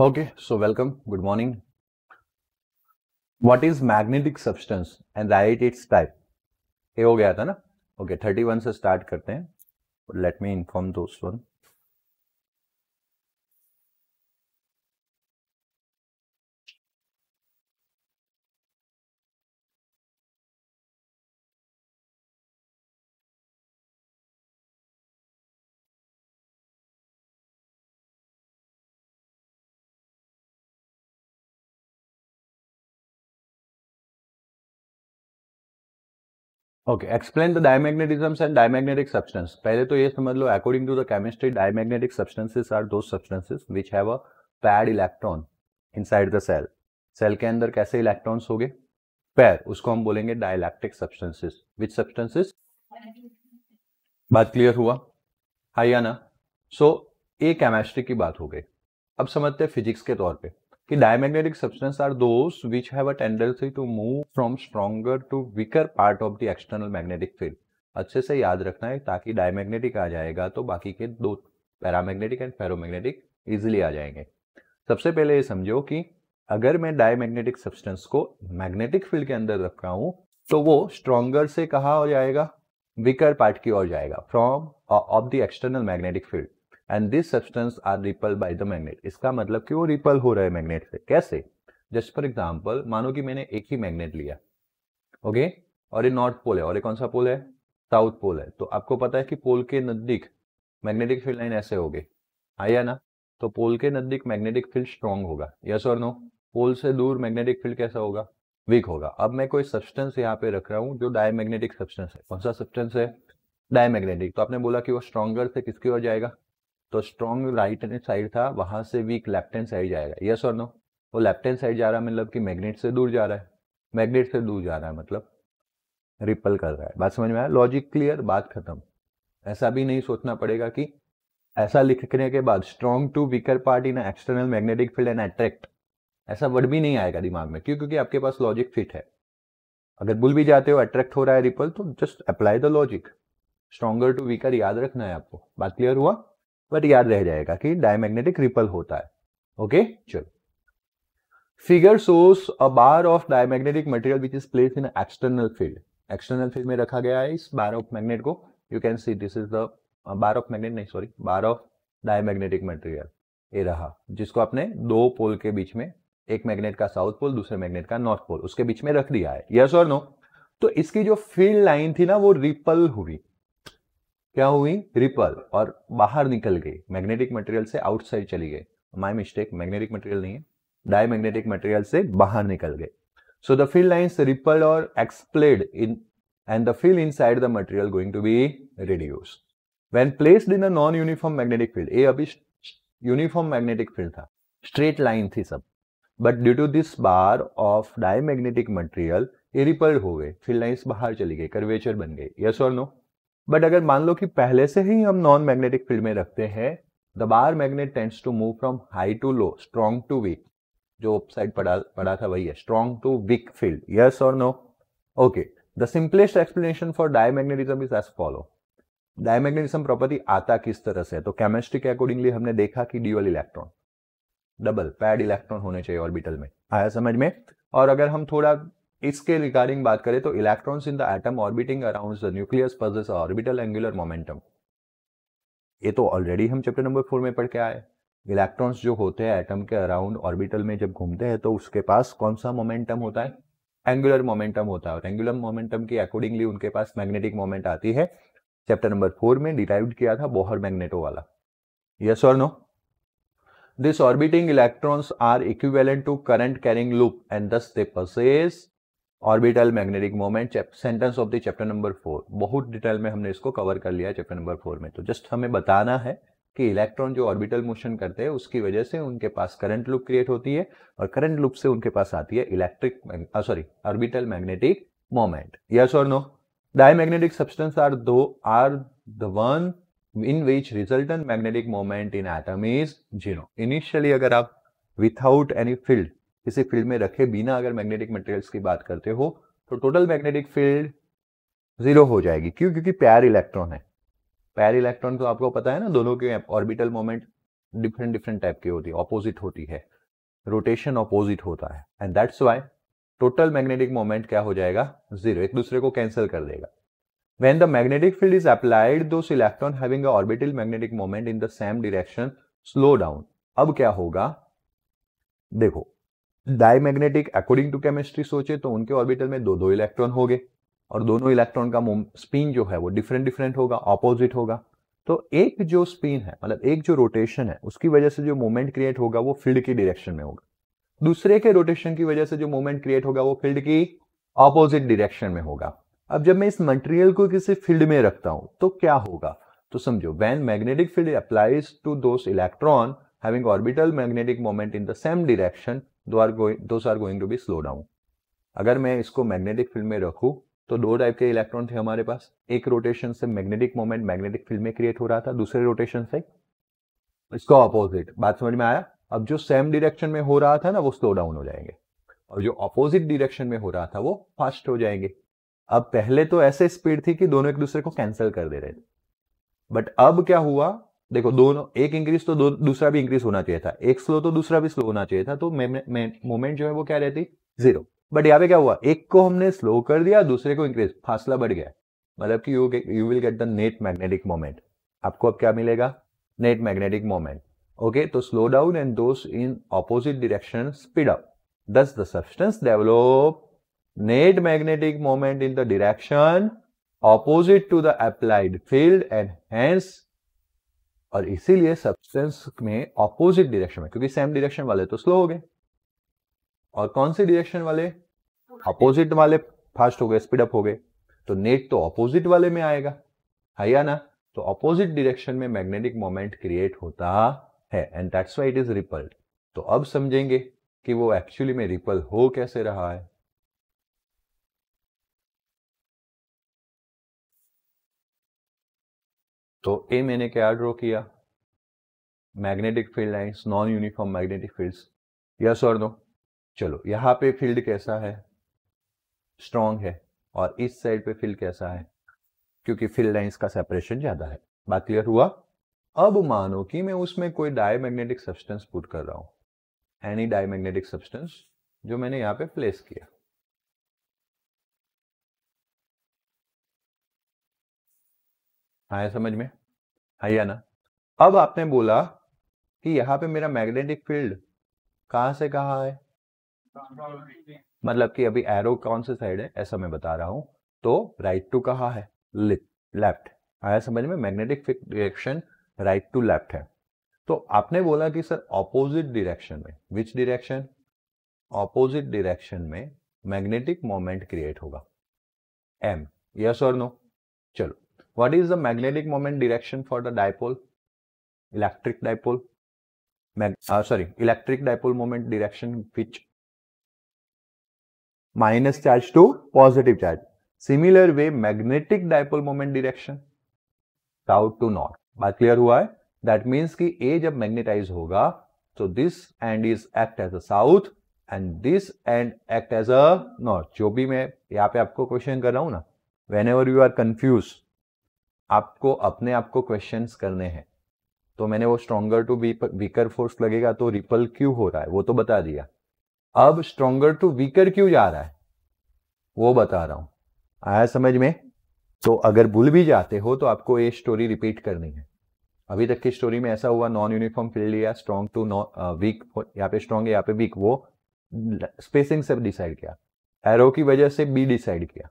Okay, so welcome. Good morning. What is magnetic substance and write its type? ये हो गया था ना? Okay, 31 से start करते हैं. Let me inform those one. Okay, explain the diamagnetisms and diamagnetic substance. पहले तो ये समझ लो, according to the chemistry, diamagnetic substances are those substances which have a paired electron inside the cell. Cell के अंदर कैसे electrons होंगे? पैर, उसको हम बोलेंगे डाइलेक्ट्रिक सब्सटेंसेस. विच सब्सटेंसेस? बात क्लियर हुआ? हाँ या ना? सो ये केमिस्ट्री की बात हो गई. अब समझते हैं फिजिक्स के तौर पे कि diamagnetic substance are those which have a tendency to move from stronger to weaker part of the external magnetic field. अच्छे से याद रखना है ताकि डायमैग्नेटिक आ जाएगा तो बाकी के दो पैरामैग्नेटिक एंड फेरोमैग्नेटिक इजीली आ जाएंगे. सबसे पहले ये समझो कि अगर मैं डायमैग्नेटिक सब्सटेंस को मैग्नेटिक फील्ड के अंदर रख रहा हूं तो वो स्ट्रॉन्गर से कहाँ हो जाएगा? वीकर पार्ट की ओर जाएगा, from of the external magnetic field. And this substance are repel by the magnet. इसका मतलब कि वो रिपल हो रहा है मैग्नेट से. कैसे? जस्ट फॉर एग्जांपल, मानो कि मैंने एक ही मैग्नेट लिया, ओके, और ये नॉर्थ पोल है और ये कौन सा पोल है? साउथ पोल है. तो आपको पता है कि पोल के नजदीक मैग्नेटिक फील्ड लाइन ऐसे होगी, आया ना? तो पोल के नजदीक मैग्नेटिक फील्ड स्ट्रॉन्ग होगा, यस और नो? पोल से दूर मैग्नेटिक फील्ड कैसा होगा? वीक होगा. अब मैं कोई सब्सटेंस यहाँ पे रख रहा हूँ जो डायमैग्नेटिक सब्सटेंस है. कौन सा सब्सटेंस है? डायमैग्नेटिक. तो आपने बोला कि वो स्ट्रॉन्गर से किसकी ओर जाएगा? तो स्ट्रॉन्ग राइट हैंड साइड था, वहां से वीक लेफ्ट हैंड साइड जाएगा, यस और नो? वो लेफ्ट हैंड साइड जा रहा है मतलब कि मैग्नेट से दूर जा रहा है. मैग्नेट से दूर जा रहा है मतलब रिपल कर रहा है. बात समझ में आया? Logic clear? बात खत्म. ऐसा भी नहीं सोचना पड़ेगा कि ऐसा लिखने के बाद strong to weaker part in external magnetic field and attract, ऐसा वर्ड भी नहीं आएगा दिमाग में. क्यों? क्योंकि आपके पास लॉजिक फिट है. अगर भूल भी जाते हो अट्रैक्ट हो रहा है रिपल, तो just apply the logic. Stronger to weaker याद रखना है आपको. बात क्लियर हुआ? बट याद रह जाएगा कि डायमैग्नेटिक रिपल होता है. ओके, चलो. Figure shows a bar of diamagnetic material which is placed in external field. External field में रखा गया है इस बार ऑफ मैग्नेट को. You can see this is the bar of magnet, नहीं sorry, bar of diamagnetic material. ये रहा, जिसको आपने दो पोल के बीच में, एक मैग्नेट का साउथ पोल, दूसरे मैग्नेट का नॉर्थ पोल, उसके बीच में रख दिया है, यस और नो? तो इसकी जो फील्ड लाइन थी ना वो रिपल हुई. क्या हुई? रिपल. और बाहर निकल गई, मैग्नेटिक मटेरियल से आउटसाइड चली गई. माय मिस्टेक, मैग्नेटिक मटेरियल नहीं है, डायमैग्नेटिक मटेरियल से बाहर निकल गए. So the field lines ripple और एक्सप्लेड इन and the field inside the material going to be reduced when placed in a non uniform magnetic field. ये अभी यूनिफॉर्म मैग्नेटिक फील्ड था, स्ट्रेट लाइन थी सब, but due to this bar of diamagnetic material ये repelled हो गए, field lines बाहर चली गई, कर्वेचर बन गई, यस और नो? बट अगर मान लो कि पहले से ही हम नॉन मैग्नेटिक फील्ड में रखते हैं, the bar magnet tends to move from high to low, strong to weak. जो साइड पढ़ा था वही है, strong to weak field, yes और no? Okay. The simplest explanation for diamagnetism is as follow. Diamagnetism property आता किस तरह से है? तो केमिस्ट्री के अकॉर्डिंगली हमने देखा कि dual electron, double pad electron होने चाहिए ऑर्बिटल में. आया समझ में? और अगर हम थोड़ा इसके रिगार्डिंग बात करें तो electrons in the atom orbiting around the nucleus possesses orbital angular momentum. ये तो ऑलरेडी हम चैप्टर नंबर 4 में पढ़ के आए. इलेक्ट्रॉन्स जो होते हैं एटम के अराउंड ऑर्बिटल में जब घूमते हैं तो उसके पास कौन सा मोमेंटम होता है? एंगुलर मोमेंटम होता है. और एंगुलर मोमेंटम के अकॉर्डिंगली उनके पास मैग्नेटिक मोमेंट आती है. चैप्टर नंबर 4 में डिराइव्ड किया था बोहर मैग्नेटो वाला, यस और no? This orbiting electrons are equivalent to current carrying loop and thus they possess orbital magnetic moment. Sentence of the chapter number 4. बहुत detail में हमने इसको कवर कर लिया चैप्टर नंबर 4 में. तो जस्ट हमें बताना है कि इलेक्ट्रॉन जो ऑर्बिटल मोशन करते हैं उसकी वजह से उनके पास करंट लूप क्रिएट होती है और करंट लूप से उनके पास आती है ऑर्बिटल मैग्नेटिक मोमेंट, यस और no? Diamagnetic substance are the one in which resultant magnetic moment in atom is 0. Initially अगर आप विथआउट एनी फील्ड, किसी फील्ड में रखे बिना अगर मैग्नेटिक मटेरियल्स की बात करते हो तो टोटल मैग्नेटिक फील्ड 0 हो जाएगी. क्यों? क्योंकि पेयर इलेक्ट्रॉन है. पेयर इलेक्ट्रॉन तो आपको पता है ना, दोनों के ऑर्बिटल मोमेंट डिफरेंट टाइप की होती है, ऑपोजिट होती है. रोटेशन ऑपोजिट होता है, and that's why total magnetic moment क्या हो जाएगा, जीरो, एक दूसरे को कैंसिल कर देगा. When the magnetic field is applied, those electrons having a orbital magnetic moment in the same direction slow down. अब क्या होगा, देखो डायमैग्नेटिक अकॉर्डिंग टू केमिस्ट्री सोचे तो उनके ऑर्बिटल में दो दो इलेक्ट्रॉन होंगे और दोनों इलेक्ट्रॉन का स्पिन जो है वो डिफरेंट डिफरेंट होगा, ऑपोजिट होगा. तो एक जो स्पिन है, मतलब एक जो रोटेशन है, उसकी वजह से जो मोमेंट क्रिएट होगा वो फील्ड की डायरेक्शन में होगा. दूसरे के रोटेशन की वजह से जो मोमेंट क्रिएट होगा वो फील्ड की ऑपोजिट डायरेक्शन में होगा. अब जब मैं इस मटेरियल को किसी फील्ड में रखता हूं तो क्या होगा, तो समझो when magnetic field applies to those electron having orbital magnetic moment in the same direction, those are going to be slow down. अगर मैं इसको मैग्नेटिक फील्ड में रखूं तो दो टाइप के इलेक्ट्रॉन थे हमारे पास. एक रोटेशन से मैग्नेटिक मोमेंट मैग्नेटिक फील्ड में क्रिएट हो रहा था, दूसरे रोटेशन से इसका ऑपोजिट. बात समझ में आया. अब जो सेम डायरेक्शन में हो रहा था ना वो स्लो डाउन हो जाएंगे और जो ऑपोजिट डायरेक्शन में हो रहा था वो फास्ट हो जाएंगे. अब पहले तो ऐसे स्पीड थी कि दोनों एक दूसरे को कैंसिल कर दे रहे थे, बट अब क्या हुआ, देखो दोनों एक इंक्रीज तो दूसरा भी इंक्रीज होना चाहिए था, एक स्लो तो दूसरा भी स्लो होना चाहिए था, तो मोमेंट जो है वो क्या रहती, जीरो. बट यहाँ पे क्या हुआ, एक को हमने स्लो कर दिया, दूसरे को इंक्रीज, फासला बढ़ गया, मतलब कि you will get the net magnetic moment. आपको अब क्या मिलेगा, नेट मैग्नेटिक मोमेंट. ओके, तो slow down and those in opposite direction speed up. Thus the substance develop net magnetic moment in the direction opposite to the applied field and hence, और इसीलिए substance में opposite direction में, क्योंकि same direction वाले तो slow हो गए और कौन सी डायरेक्शन वाले, ऑपोजिट वाले फास्ट हो गए, स्पीड अप हो गए, तो नेट तो ऑपोजिट वाले में आएगा, है या ना. तो ऑपोजिट डायरेक्शन में मैग्नेटिक मोमेंट क्रिएट होता है and that's why it is rippled. तो अब समझेंगे कि वो एक्चुअली में रिपल हो कैसे रहा है. तो ए मैंने क्या ड्रॉ किया, magnetic field lines, non uniform magnetic fields, yes और नो. चलो यहां पे फील्ड कैसा है, स्ट्रॉन्ग है, और इस साइड पे फील्ड कैसा है, क्योंकि फील्ड लाइंस का सेपरेशन ज्यादा है. बात क्लियर हुआ. अब मानो कि मैं उसमें कोई डायमैग्नेटिक सब्सटेंस पुट कर रहा हूं, एनी डायमैग्नेटिक सब्सटेंस जो मैंने यहां पे प्लेस किया. आया समझ में, है या ना. अब आपने बोला कि यहां पे मेरा मैग्नेटिक फील्ड कहां से कहां है, मतलब कि अभी एरो कौन से साइड है ऐसा मैं बता रहा हूं. तो राइट टू कहां है, लेफ्ट. आया समझ में, magnetic direction right to left है. तो आपने बोला कि सर ऑपोजिट डायरेक्शन में, विच डायरेक्शन, ऑपोजिट डायरेक्शन में मैग्नेटिक मोमेंट क्रिएट होगा, एम, यस और नो. चलो, what is the magnetic moment direction for the dipole, electric dipole, electric dipole moment direction which, minus charge to positive charge. Similar way magnetic dipole moment direction south to north. बात clear हुआ है. That means कि ए जब magnetize होगा तो this end is act as a south end this end act as a north. जो भी मैं यहाँ पे आपको क्वेश्चन कर रहा हूं ना, whenever you are confuse, आपको अपने आप को क्वेश्चंस करने हैं. तो मैंने वो स्ट्रॉन्गर टू वीकर फोर्स लगेगा तो रिपल क्यों हो रहा है वो तो बता दिया. अब स्ट्रॉन्गर टू वीकर क्यों जा रहा है वो बता रहा हूं. आया समझ में. तो अगर भूल भी जाते हो तो आपको ये स्टोरी रिपीट करनी है. अभी तक की स्टोरी में ऐसा हुआ, नॉन यूनिफॉर्म फील्ड या स्ट्रॉन्ग टू वीक, यहाँ पे स्ट्रॉन्ग है यहाँ पे वीक, वो स्पेसिंग से डिसाइड किया, एरो की वजह से बी डिसाइड किया,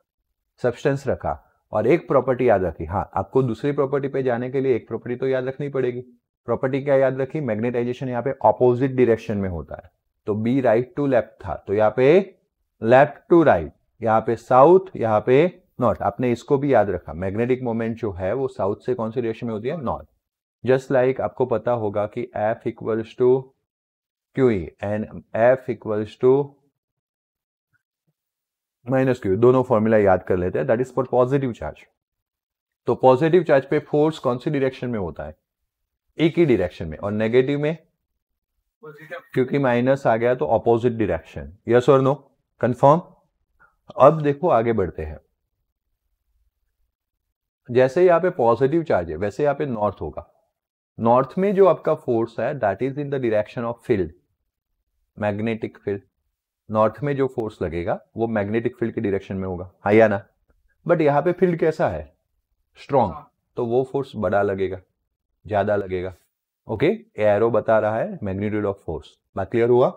सब्सटेंस रखा और एक प्रॉपर्टी याद रखी. हाँ, आपको दूसरी प्रॉपर्टी पे जाने के लिए एक प्रॉपर्टी तो याद रखनी पड़ेगी. प्रॉपर्टी क्या याद रखी, मैग्नेटाइजेशन यहाँ पे ऑपोजिट डायरेक्शन में होता है. तो बी राइट टू लेफ्ट था, तो यहाँ पे लेफ्ट टू राइट, यहाँ पे साउथ, यहाँ पे नॉर्थ. आपने इसको भी याद रखा, मैग्नेटिक मोमेंट जो है वो साउथ से कौन सी डायरेक्शन में होती है, नॉर्थ. जस्ट लाइक आपको पता होगा कि F equals to QE and F equals to minus Q, दोनों फॉर्मूला याद कर लेते हैं. That is for positive charge. तो पॉजिटिव चार्ज पे फोर्स कौन सी डायरेक्शन में होता है, एक ही डायरेक्शन में, और नेगेटिव में क्योंकि माइनस आ गया तो ऑपोजिट डायरेक्शन. यस और नो, कंफर्म. अब देखो आगे बढ़ते हैं. जैसे यहाँ पे पॉजिटिव चार्ज है वैसे यहाँ पे नॉर्थ होगा. नॉर्थ में जो आपका फोर्स है that is in the direction of field. Magnetic field, north में जो फोर्स लगेगा वो मैग्नेटिक फील्ड की डायरेक्शन में होगा, हाँ या ना। बट यहाँ पे फील्ड कैसा है, स्ट्रॉन्ग, तो वो फोर्स बड़ा लगेगा, ज्यादा लगेगा। ओके, एरो बता रहा है मैग्नीट्यूड ऑफ फोर्स। बात क्लियर हुआ।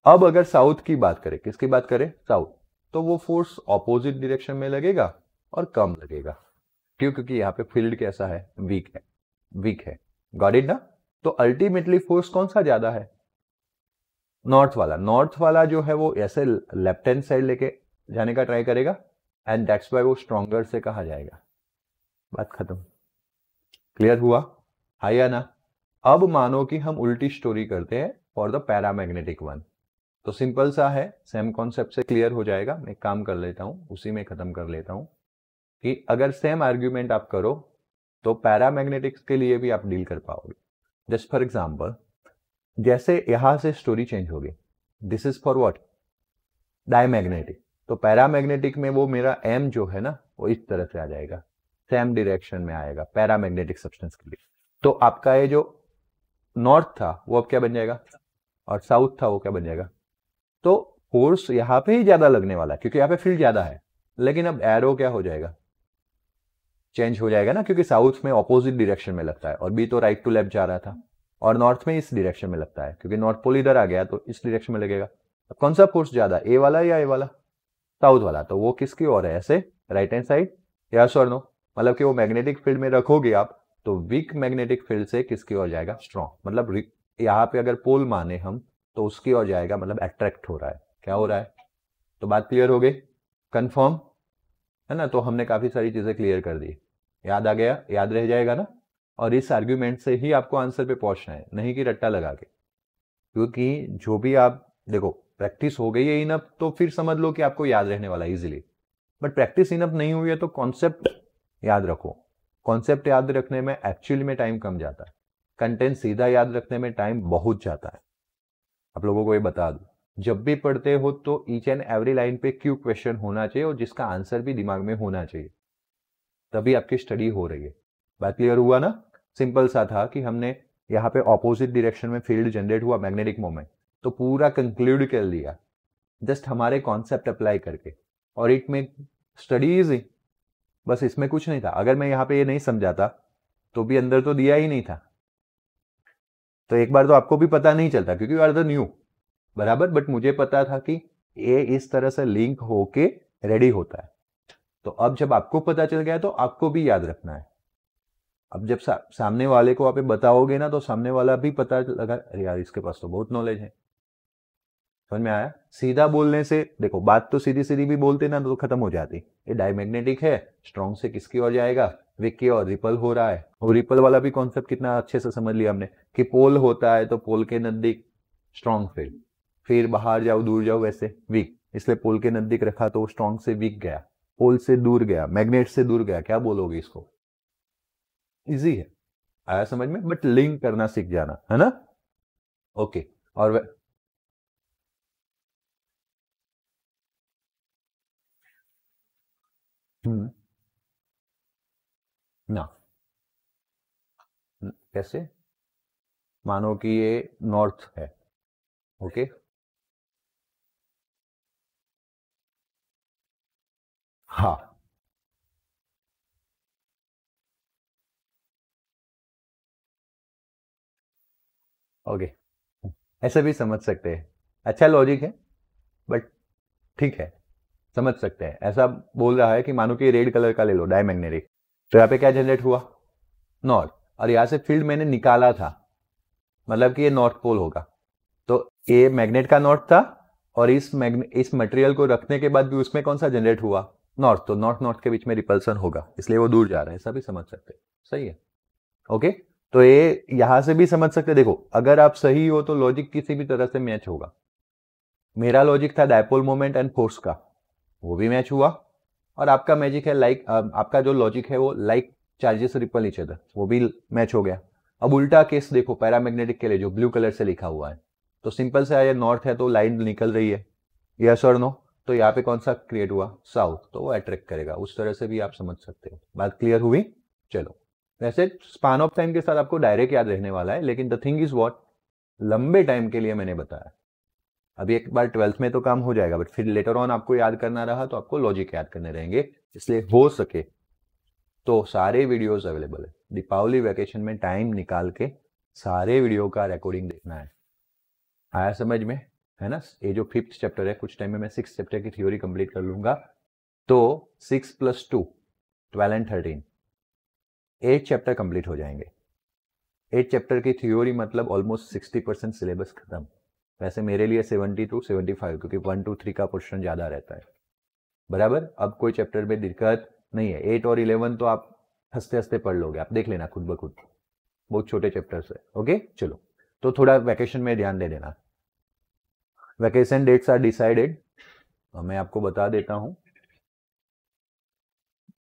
अब अगर साउथ की बात करें, किसकी बात करें, साउथ, तो वो फोर्स ऑपोजिट डायरेक्शन में लगेगा और कम लगेगा। क्यों, क्योंकि यहाँ पे फील्ड कैसा है, वीक है, वीक है। गॉट इट ना। तो अल्टीमेटली फोर्स कौन सा ज्यादा है, नॉर्थ वाला। नॉर्थ वाला जो है वो ऐसे लेफ्ट हैंड साइड लेके जाने का ट्राई करेगा, एंड दैट्स वाई वो स्ट्रॉन्गर से कहा जाएगा। बात खत्म, क्लियर हुआ, हाँ या ना। अब मानो कि हम उल्टी स्टोरी करते हैं फॉर द पैरामैग्नेटिक वन। तो सिंपल सा है, सेम कॉन्सेप्ट से क्लियर हो जाएगा। मैं एक काम कर लेता हूं, उसी में खत्म कर लेता हूं कि अगर सेम आर्ग्यूमेंट आप करो तो पैरामैग्नेटिक्स के लिए भी आप डील कर पाओगे। जस्ट फॉर एग्जांपल, जैसे यहां से स्टोरी चेंज होगी, this is for what, diamagnetic. तो पैरामैग्नेटिक में वो मेरा एम जो है ना वो इस तरह से आ जाएगा, सेम डायरेक्शन में आएगा पैरामैग्नेटिक सब्सटेंस के लिए। तो आपका ये जो नॉर्थ था वो अब क्या बन जाएगा, और साउथ था वो क्या बन जाएगा। तो फोर्स यहां पे ही ज्यादा लगने वाला है क्योंकि यहाँ पे फील्ड ज्यादा है, लेकिन अब एरो क्या हो जाएगा, चेंज हो जाएगा ना, क्योंकि साउथ में ऑपोजिट डायरेक्शन में लगता है और बी तो राइट टू लेफ्ट जा रहा था, और नॉर्थ में इस डायरेक्शन में लगता है क्योंकि नॉर्थ पोल इधर आ गया तो इस डायरेक्शन में लगेगा। अब कौन सा फोर्स ज्यादा, ए वाला या ए वाला, साउथ वाला। तो वो किसकी ओर है, ऐसे राइट हैंड साइड, यस और नो। मतलब कि वो मैग्नेटिक फील्ड में रखोगे आप तो वीक मैग्नेटिक फील्ड से किसकी ओर जाएगा, स्ट्रॉन्ग। मतलब यहाँ पे अगर पोल माने हम तो उसकी ओर जाएगा, मतलब अट्रैक्ट हो रहा है, क्या हो रहा है। तो बात क्लियर हो गई, कंफर्म है ना। तो हमने काफी सारी चीजें क्लियर कर दी, याद आ गया, याद रह जाएगा ना। और इस आर्ग्यूमेंट से ही आपको आंसर पे पहुंचना है, नहीं कि रट्टा लगा के। क्योंकि जो भी आप देखो, प्रैक्टिस हो गई है इनफ तो फिर समझ लो कि आपको याद रहने वाला इजीली। बट प्रैक्टिस इनफ नहीं हुई है तो कॉन्सेप्ट याद रखो। कॉन्सेप्ट याद रखने में एक्चुअली में टाइम कम जाता है, कंटेंट सीधा याद रखने में टाइम बहुत जाता है। आप लोगों को ये बता दूं, जब भी पढ़ते हो तो ईच एंड एवरी लाइन पे क्यू क्वेश्चन होना चाहिए और जिसका आंसर भी दिमाग में होना चाहिए, तभी आपकी स्टडी हो रही है। बात क्लियर हुआ ना। सिंपल सा था कि हमने यहाँ पे ऑपोजिट डायरेक्शन में फील्ड जनरेट हुआ, मैग्नेटिक मोमेंट, तो पूरा कंक्लूड कर लिया जस्ट हमारे कॉन्सेप्ट अप्लाई करके, और इट में स्टडी इजी। बस इसमें कुछ नहीं था। अगर मैं यहाँ पे ये नहीं समझाता तो भी अंदर तो दिया ही नहीं था, तो एक बार तो आपको भी पता नहीं चलता क्योंकि यू आर द न्यू, बराबर। बट मुझे पता था कि ये इस तरह से लिंक होके रेडी होता है। तो अब जब आपको पता चल गया तो आपको भी याद रखना है। अब जब सामने वाले को आप बताओगे ना तो सामने वाला भी पता लगा, अरे यार इसके पास तो बहुत नॉलेज है। समझ में आया। सीधा बोलने से देखो, बात तो सीधी सीधी भी बोलते ना तो खत्म हो जाती। ये डायमैग्नेटिक है, स्ट्रॉन्ग से किसकी ओर जाएगा, वीक की ओर, रिपल हो रहा है। और रिपल वाला भी कॉन्सेप्ट कितना अच्छे से समझ लिया हमने कि पोल होता है तो पोल के नजदीक स्ट्रॉन्ग फील्ड, फिर बाहर जाओ दूर जाओ वैसे वीक, इसलिए पोल के नजदीक रखा तो स्ट्रॉन्ग से वीक गया, पोल से दूर गया, मैग्नेट से दूर गया। क्या बोलोगे इसको, इजी है, आया समझ में। बट लिंक करना सीख जाना है ना। ओके। और ना, कैसे, मानो कि ये नॉर्थ है, ओके। हाँ, ओके, ऐसे भी समझ सकते हैं। अच्छा लॉजिक है, बट ठीक है, समझ सकते हैं। ऐसा बोल रहा है कि मानो कि रेड कलर का ले लो डायमैग्नेटिक, तो यहाँ पे क्या जनरेट हुआ, नॉर्थ, और यहाँ से फील्ड मैंने निकाला था, मतलब कि ये नॉर्थ पोल होगा। तो ये मैग्नेट का नॉर्थ था, और इस मटेरियल को रखने के बाद भी उसमें कौन सा जनरेट हुआ, नॉर्थ। तो नॉर्थ नॉर्थ के बीच में रिपल्सन होगा, इसलिए वो दूर जा रहा है। ऐसा भी समझ सकते हैं, सही है, ओके। तो ये यहां से भी समझ सकते, देखो अगर आप सही हो तो लॉजिक किसी भी तरह से मैच होगा। मेरा लॉजिक था डायपोल मोमेंट एंड फोर्स का, वो भी मैच हुआ। और आपका मैजिक है लाइक, आपका जो लॉजिक है वो like charges ripple each other, वो भी मैच हो गया। अब उल्टा केस देखो पैरामैग्नेटिक के लिए, जो ब्लू कलर से लिखा हुआ है, तो सिंपल से ये नॉर्थ है तो लाइन निकल रही है, यस और नो। तो यहाँ पे कौन सा क्रिएट हुआ, साउथ, तो वो अट्रैक्ट करेगा। उस तरह से भी आप समझ सकते हो। बात क्लियर हुई। चलो, वैसे स्पान ऑफ टाइम के साथ आपको डायरेक्ट याद रहने वाला है, लेकिन द थिंग इज व्हाट, लंबे टाइम के लिए मैंने बताया, अभी एक बार 12th में तो काम हो जाएगा, बट फिर लेटर ऑन आपको याद करना रहा तो आपको लॉजिक याद करने रहेंगे। इसलिए हो सके तो सारे वीडियोस अवेलेबल है, दीपावली वैकेशन में टाइम निकाल के सारे वीडियो का रिकॉर्डिंग देखना है। आया समझ में, है ना। ये जो 5th चैप्टर है, कुछ टाइम में मैं 6th चैप्टर की थ्योरी कंप्लीट कर लूंगा, तो 6 + 2 12 एंड 13 8 चैप्टर कंप्लीट हो जाएंगे। 8 चैप्टर की थ्योरी मतलब ऑलमोस्ट 60% सिलेबस खत्म। वैसे मेरे लिए 70 to 75, क्योंकि 1 to 3 का पोर्शन ज़्यादा रहता है, बराबर। अब कोई चैप्टर में दिक्कत नहीं है। 8 और 11 तो आप हंसते हंसते पढ़ लोगे, आप देख लेना खुद ब खुद, बहुत छोटे चैप्टर्स है। ओके चलो, तो थोड़ा वैकेशन में ध्यान दे देना। वैकेशन डेट्स आर डिसाइडेड, मैं आपको बता देता हूँ।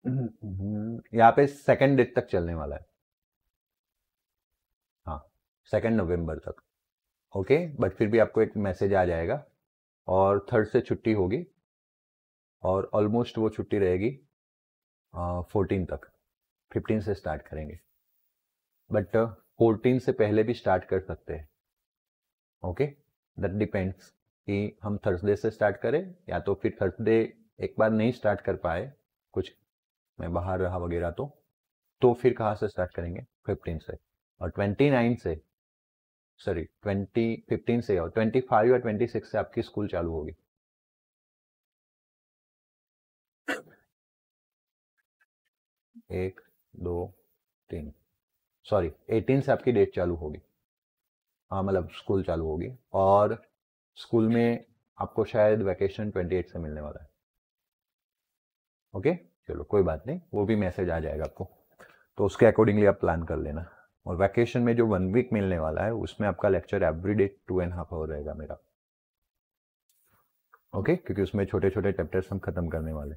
यहाँ पे 2nd डेट तक चलने वाला है, हाँ 2 नवंबर तक। ओके, बट फिर भी आपको एक मैसेज आ जाएगा, और 3rd से छुट्टी होगी, और ऑलमोस्ट वो छुट्टी रहेगी 14 तक। 15 से स्टार्ट करेंगे, बट 14 से पहले भी स्टार्ट कर सकते हैं। ओके, दैट डिपेंड्स कि हम थर्सडे से स्टार्ट करें, या तो फिर थर्सडे एक बार नहीं स्टार्ट कर पाए, कुछ मैं बाहर रहा वगैरह, तो फिर कहाँ से स्टार्ट करेंगे, 15 से। और 29 से, सॉरी 15 से, और 25 या 26 से आपकी स्कूल चालू होगी। एक, दो, तीन, सॉरी 18 से आपकी डेट चालू होगी, हाँ मतलब स्कूल चालू होगी। और स्कूल में आपको शायद वैकेशन 28 से मिलने वाला है। ओके चलो कोई बात नहीं, वो भी मैसेज आ जाएगा आपको, तो उसके अकॉर्डिंगली आप प्लान कर लेना। और वैकेशन में जो 1 वीक मिलने वाला है, उसमें आपका लेक्चर एवरीडे 2.5 आवर रहेगा मेरा। ओके, क्योंकि उसमें छोटे छोटे चैप्टर्स हम खत्म करने वाले।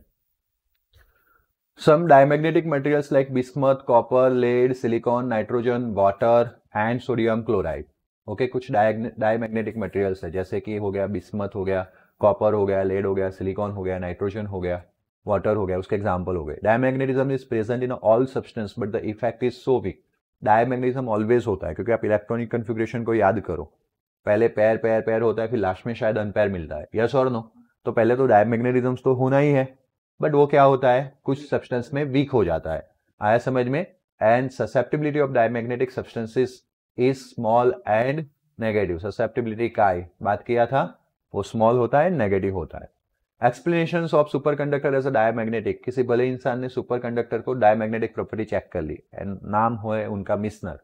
Some diamagnetic materials like bismuth, copper, lead, silicon, nitrogen, water and sodium chloride. Okay, कुछ डायमैग्नेटिक मटेरियल्स है, जैसे कि हो गया बिस्मथ, हो गया कॉपर, हो गया लेड, हो गया सिलिकॉन, हो गया नाइट्रोजन, हो गया वाटर, हो गया, उसके एग्जांपल हो गए। Diamagnetism is present in all substance but the effect is so weak. Diamagnetism always होता है, क्योंकि आप इलेक्ट्रॉनिक कन्फिग्रेशन को याद करो, पहले पैर पैर पैर होता है, फिर लास्ट में शायद अनपैर मिलता है, यस और नो। तो पहले तो डायमैग्नेटिज्म तो होना ही है, बट वो क्या होता है, कुछ सब्सटेंस में वीक हो जाता है। आया समझ में। And susceptibility of diamagnetic substances is small and negative. Susceptibility का बात किया था, वो स्मॉल होता है, नेगेटिव होता है। Explanations of superconductor as a diamagnetic. किसी भले इंसान ने सुपरकंडक्टर को डायमैग्नेटिक प्रॉपर्टी चेक कर ली, एंड नाम हो उनका मिसनर।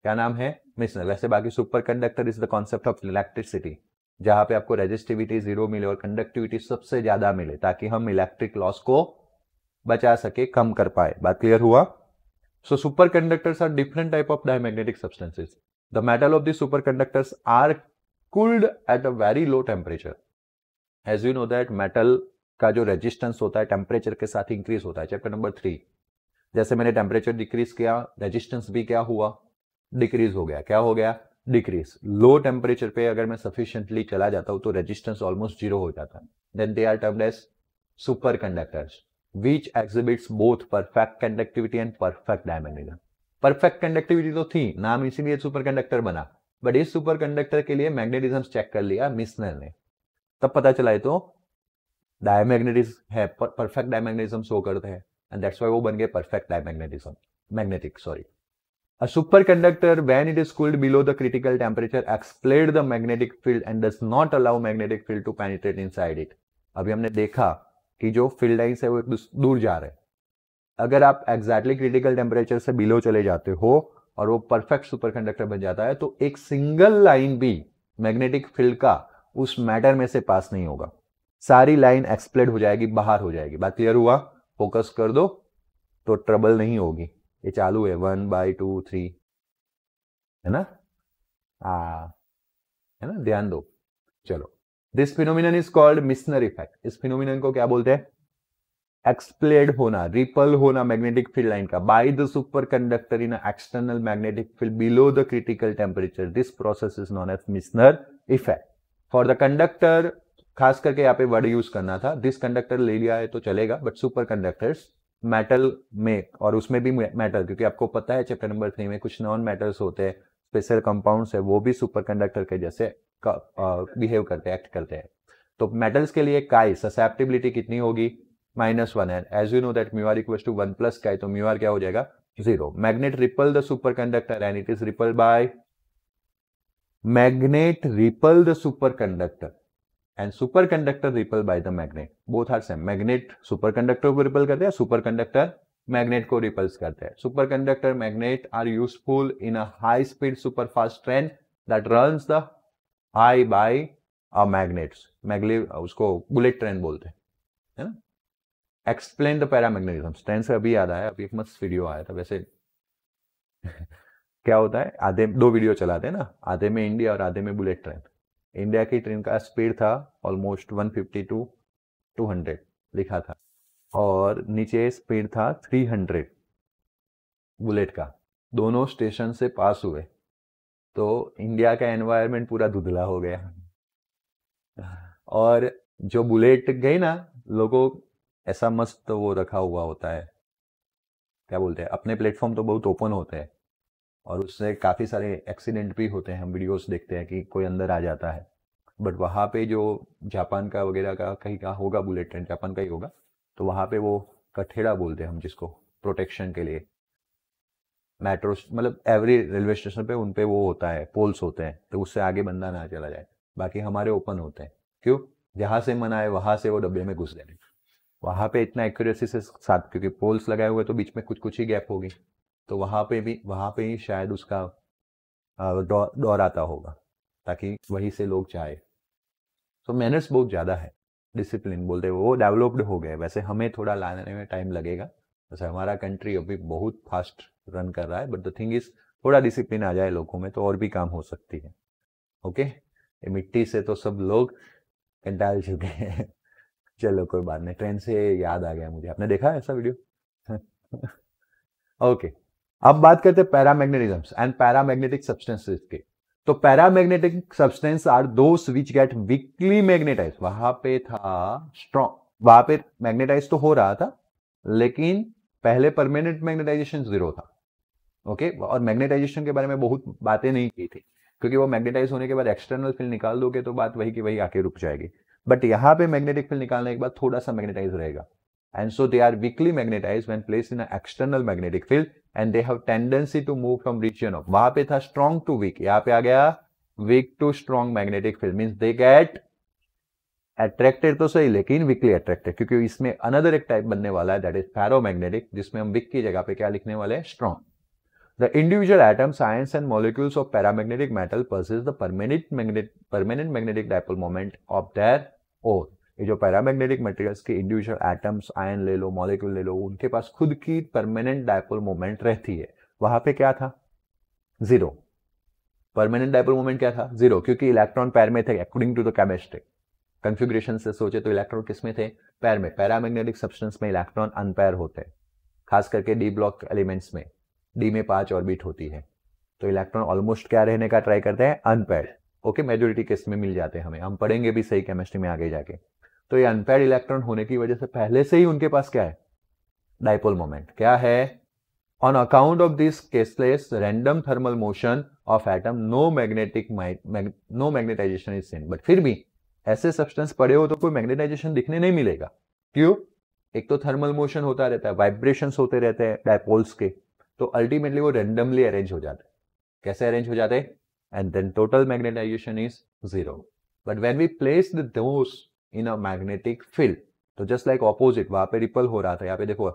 क्या नाम है, मिसनर। वैसे बाकी superconductor is the concept of electricity, जहां पे आपको रेजिस्टिविटी 0 मिले और कंडक्टिविटी सबसे ज्यादा मिले, ताकि हम इलेक्ट्रिक लॉस को बचा सके, कम कर पाए। बात क्लियर हुआ। So superconductors are different type of diamagnetic substances. The metal of the superconductors are cooled at a very low temperature. As you know that metal का जो रेजिस्टेंस होता है टेम्परेचर के साथ इंक्रीज होता है। चैप्टर नंबर 3, जैसे मैंने टेम्परेचर डिक्रीज किया, रेजिस्टेंस भी क्या हुआ, डिक्रीज हो गया। क्या हो गया, डिक्रीज। लो टेम्परेचर पे अगर मैं सफिशिएंटली चला जाता हूं तो रेजिस्टेंस ऑलमोस्ट 0 हो जाता है। Then they are termed as super conductors which exhibits both perfect conductivity and perfect diamagnetism. Perfect conductivity तो थी, नाम इसीलिए सुपर कंडक्टर बना, बट इस सुपर कंडक्टर के लिए मैग्नेटिज्म चेक कर लिया मिसनर ने, तब पता चला है तो डायमैग्नेटिज्म है, परफेक्ट डायमैग्नेटिज्म शो करते हैं, एंड दैट्स व्हाई वो बन गए perfect diamagnetism, magnetic, sorry. A superconductor, when it is cooled below the critical temperature, expels the magnetic field and does not allow magnetic field to penetrate inside it. अभी हमने देखा कि जो field lines है वो दूर जा रहे हैं। अगर आप एग्जैक्टली क्रिटिकल टेम्परेचर से बिलो चले जाते हो और वो परफेक्ट सुपरकंडक्टर बन जाता है, तो एक सिंगल लाइन भी मैग्नेटिक फील्ड का उस मैटर में से पास नहीं होगा, सारी लाइन एक्सप्लेड हो जाएगी, बाहर हो जाएगी। बात क्लियर हुआ। फोकस कर दो तो ट्रबल नहीं होगी। ये चालू है 1/2 3, है ना, है ना, ध्यान दो। चलो, this phenomenon is called Meissner effect. इस फिनोमिनन को क्या बोलते हैं, एक्सप्लेड होना, रिपल होना मैग्नेटिक फील्ड लाइन का by the super conductor in external magnetic field below the critical temperature. This process is known as Meissner effect. For the conductor, खास करके यहाँ पे वर्ड यूज करना था, दिस कंडक्टर ले लिया है तो चलेगा, बट सुपर कंडक्टर्स मेटल में, और उसमें भी मेटल, क्योंकि आपको पता है चैप्टर नंबर 3 में कुछ नॉन मेटल्स होते हैं, स्पेशल कंपाउंड्स है, वो भी सुपर कंडक्टर के जैसे बिहेव करते हैं, एक्ट करते हैं। तो मेटल्स के लिए काई ससेप्टिबिलिटी कितनी होगी, -1 है। As you know that mu are equals to 1 plus chi, तो म्यू आर क्या हो जाएगा, 0। Magnet repel the super conductor and it is repel by, magnet repel the super conductor and super conductor repel by the magnet, both are same. Magnet super conductor को repel करते हैं, super conductor magnet को repels करते हैं। Super conductor magnet are useful in a high speed super fast train that runs the high by a magnets, उसको bullet train बोलते हैं, है ना। एक्सप्लेन द पैरामैग्नेटिज्म, ट्रेन से अभी याद आया, अभी एक मस्त वीडियो आया था वैसे। क्या होता है, आधे 2 वीडियो चलाते हैं ना, आधे में इंडिया और आधे में बुलेट ट्रेन। इंडिया की ट्रेन का स्पीड था ऑलमोस्ट 150 to 200 लिखा था, और नीचे स्पीड था 300 बुलेट का। दोनों स्टेशन से पास हुए तो इंडिया का एनवायरनमेंट पूरा धुंधला हो गया, और जो बुलेट गई ना, लोगों ऐसा मस्त वो रखा हुआ होता है, क्या बोलते हैं, अपने प्लेटफॉर्म तो बहुत ओपन होते हैं, और उससे काफ़ी सारे एक्सीडेंट भी होते हैं। हम वीडियोस देखते हैं कि कोई अंदर आ जाता है, बट वहाँ पे जो जापान का वगैरह का कहीं का होगा बुलेट ट्रेन, जापान का ही होगा, तो वहाँ पे वो कठेड़ा बोलते हैं हम जिसको, प्रोटेक्शन के लिए। मेट्रो मतलब एवरी रेलवे स्टेशन पे उन पे वो होता है, पोल्स होते हैं, तो उससे आगे बंदा ना चला जाए। बाकी हमारे ओपन होते हैं, क्यों, जहाँ से मन आए वहाँ से वो डब्बे में घुस जाए। वहाँ पे इतना एक्यूरेसी से साथ, क्योंकि पोल्स लगाए हुए तो बीच में कुछ कुछ ही गैप होगी, तो वहाँ पे ही शायद उसका दौर आता होगा, ताकि वहीं से लोग जाए। तो मैनर्स बहुत ज़्यादा है, डिसिप्लिन बोलते हैं, वो डेवलप्ड हो गए। वैसे हमें थोड़ा लाने में टाइम लगेगा, वैसे हमारा कंट्री अभी बहुत फास्ट रन कर रहा है, बट द थिंग इज थोड़ा डिसिप्लिन आ जाए लोगों में तो और भी काम हो सकती है। ओके, ये मिट्टी से तो सब लोग कंटाल चुके हैं। चलो कोई बात नहीं, ट्रेन से याद आ गया मुझे, आपने देखा है ऐसा वीडियो। ओके, अब बात करते हैं पैरामैग्नेटिज्म्स एंड पैरामैग्नेटिक सब्सटेंसेस के। तो paramagnetic substance are those which get weakly magnetize. वहां पे था स्ट्रॉन्ग, वहां पे मैग्नेटाइज तो हो रहा था, लेकिन पहले परमानेंट मैग्नेटाइजेशन 0 था। ओके, और मैग्नेटाइजेशन के बारे में बहुत बातें नहीं की थी, क्योंकि वो मैग्नेटाइज होने के बाद एक्सटर्नल फील्ड निकाल दोगे तो बात वही की वही आके रुक जाएगी। बट यहाँ पे मैग्नेटिक फील्ड निकालने के बाद थोड़ा सा मैग्नेटाइज रहेगा, and so they are weakly magnetized when placed in an external magnetic field and they have tendency to move from region of, वहां पे था strong to weak, यहाँ पे आ गया weak to strong magnetic field, means they get attracted तो सही, लेकिन weakly attracted, क्योंकि इसमें another एक टाइप बनने वाला है, that is ferromagnetic, जिसमें हम weak की जगह पे क्या लिखने वाले हैं, strong. The individual atoms, ions and molecules of paramagnetic metal possess the permanent magnetic dipole moment of their own. ये जो पैरामैग्नेटिक मटेरियल्स के इंडिविजुअल एटम्स, आयन ले लो, मॉलिक्यूल ले लो, उनके पास खुद की परमानेंट डायपोल मोमेंट रहती है। वहां पे क्या था, 0। परमानेंट डायपोल मोमेंट क्या था, 0, क्योंकि इलेक्ट्रॉन पैर में थे according to the chemistry configuration से सोचे तो इलेक्ट्रॉन किस में थे, पैर में। पैरामैग्नेटिक सब्सटेंस में इलेक्ट्रॉन अनपैर होते हैं, खास करके डी ब्लॉक एलिमेंट्स में डी में 5 ऑर्बिट होती है, तो इलेक्ट्रॉन ऑलमोस्ट क्या रहने का ट्राई करते हैं, अनपैर। ओके, मेजोरिटी केस में मिल जाते हैं हमें, हम पढ़ेंगे भी सही केमिस्ट्री में आगे जाके। तो ये अनपेयर्ड इलेक्ट्रॉन होने की वजह से पहले से ही उनके पास क्या है, डाइपोल मोमेंट। क्या है, on account of this ceaseless random thermal motion of atom no magnetization is seen. But फिर भी ऐसे सब्सटेंस पड़े हो तो कोई मैग्नेटाइजेशन दिखने नहीं मिलेगा, क्यों, एक तो थर्मल मोशन होता रहता है, वाइब्रेशंस होते रहते हैं डाइपोल्स के, तो अल्टीमेटली वो रैंडमली अरेंज हो जाते हैं। कैसे अरेंज हो जाते हैं, and then total magnetization is 0। But when we place those in a magnetic field, तो जस्ट लाइक ऑपोजिट, वहां पे रिपल हो रहा था, यहाँ पे देखो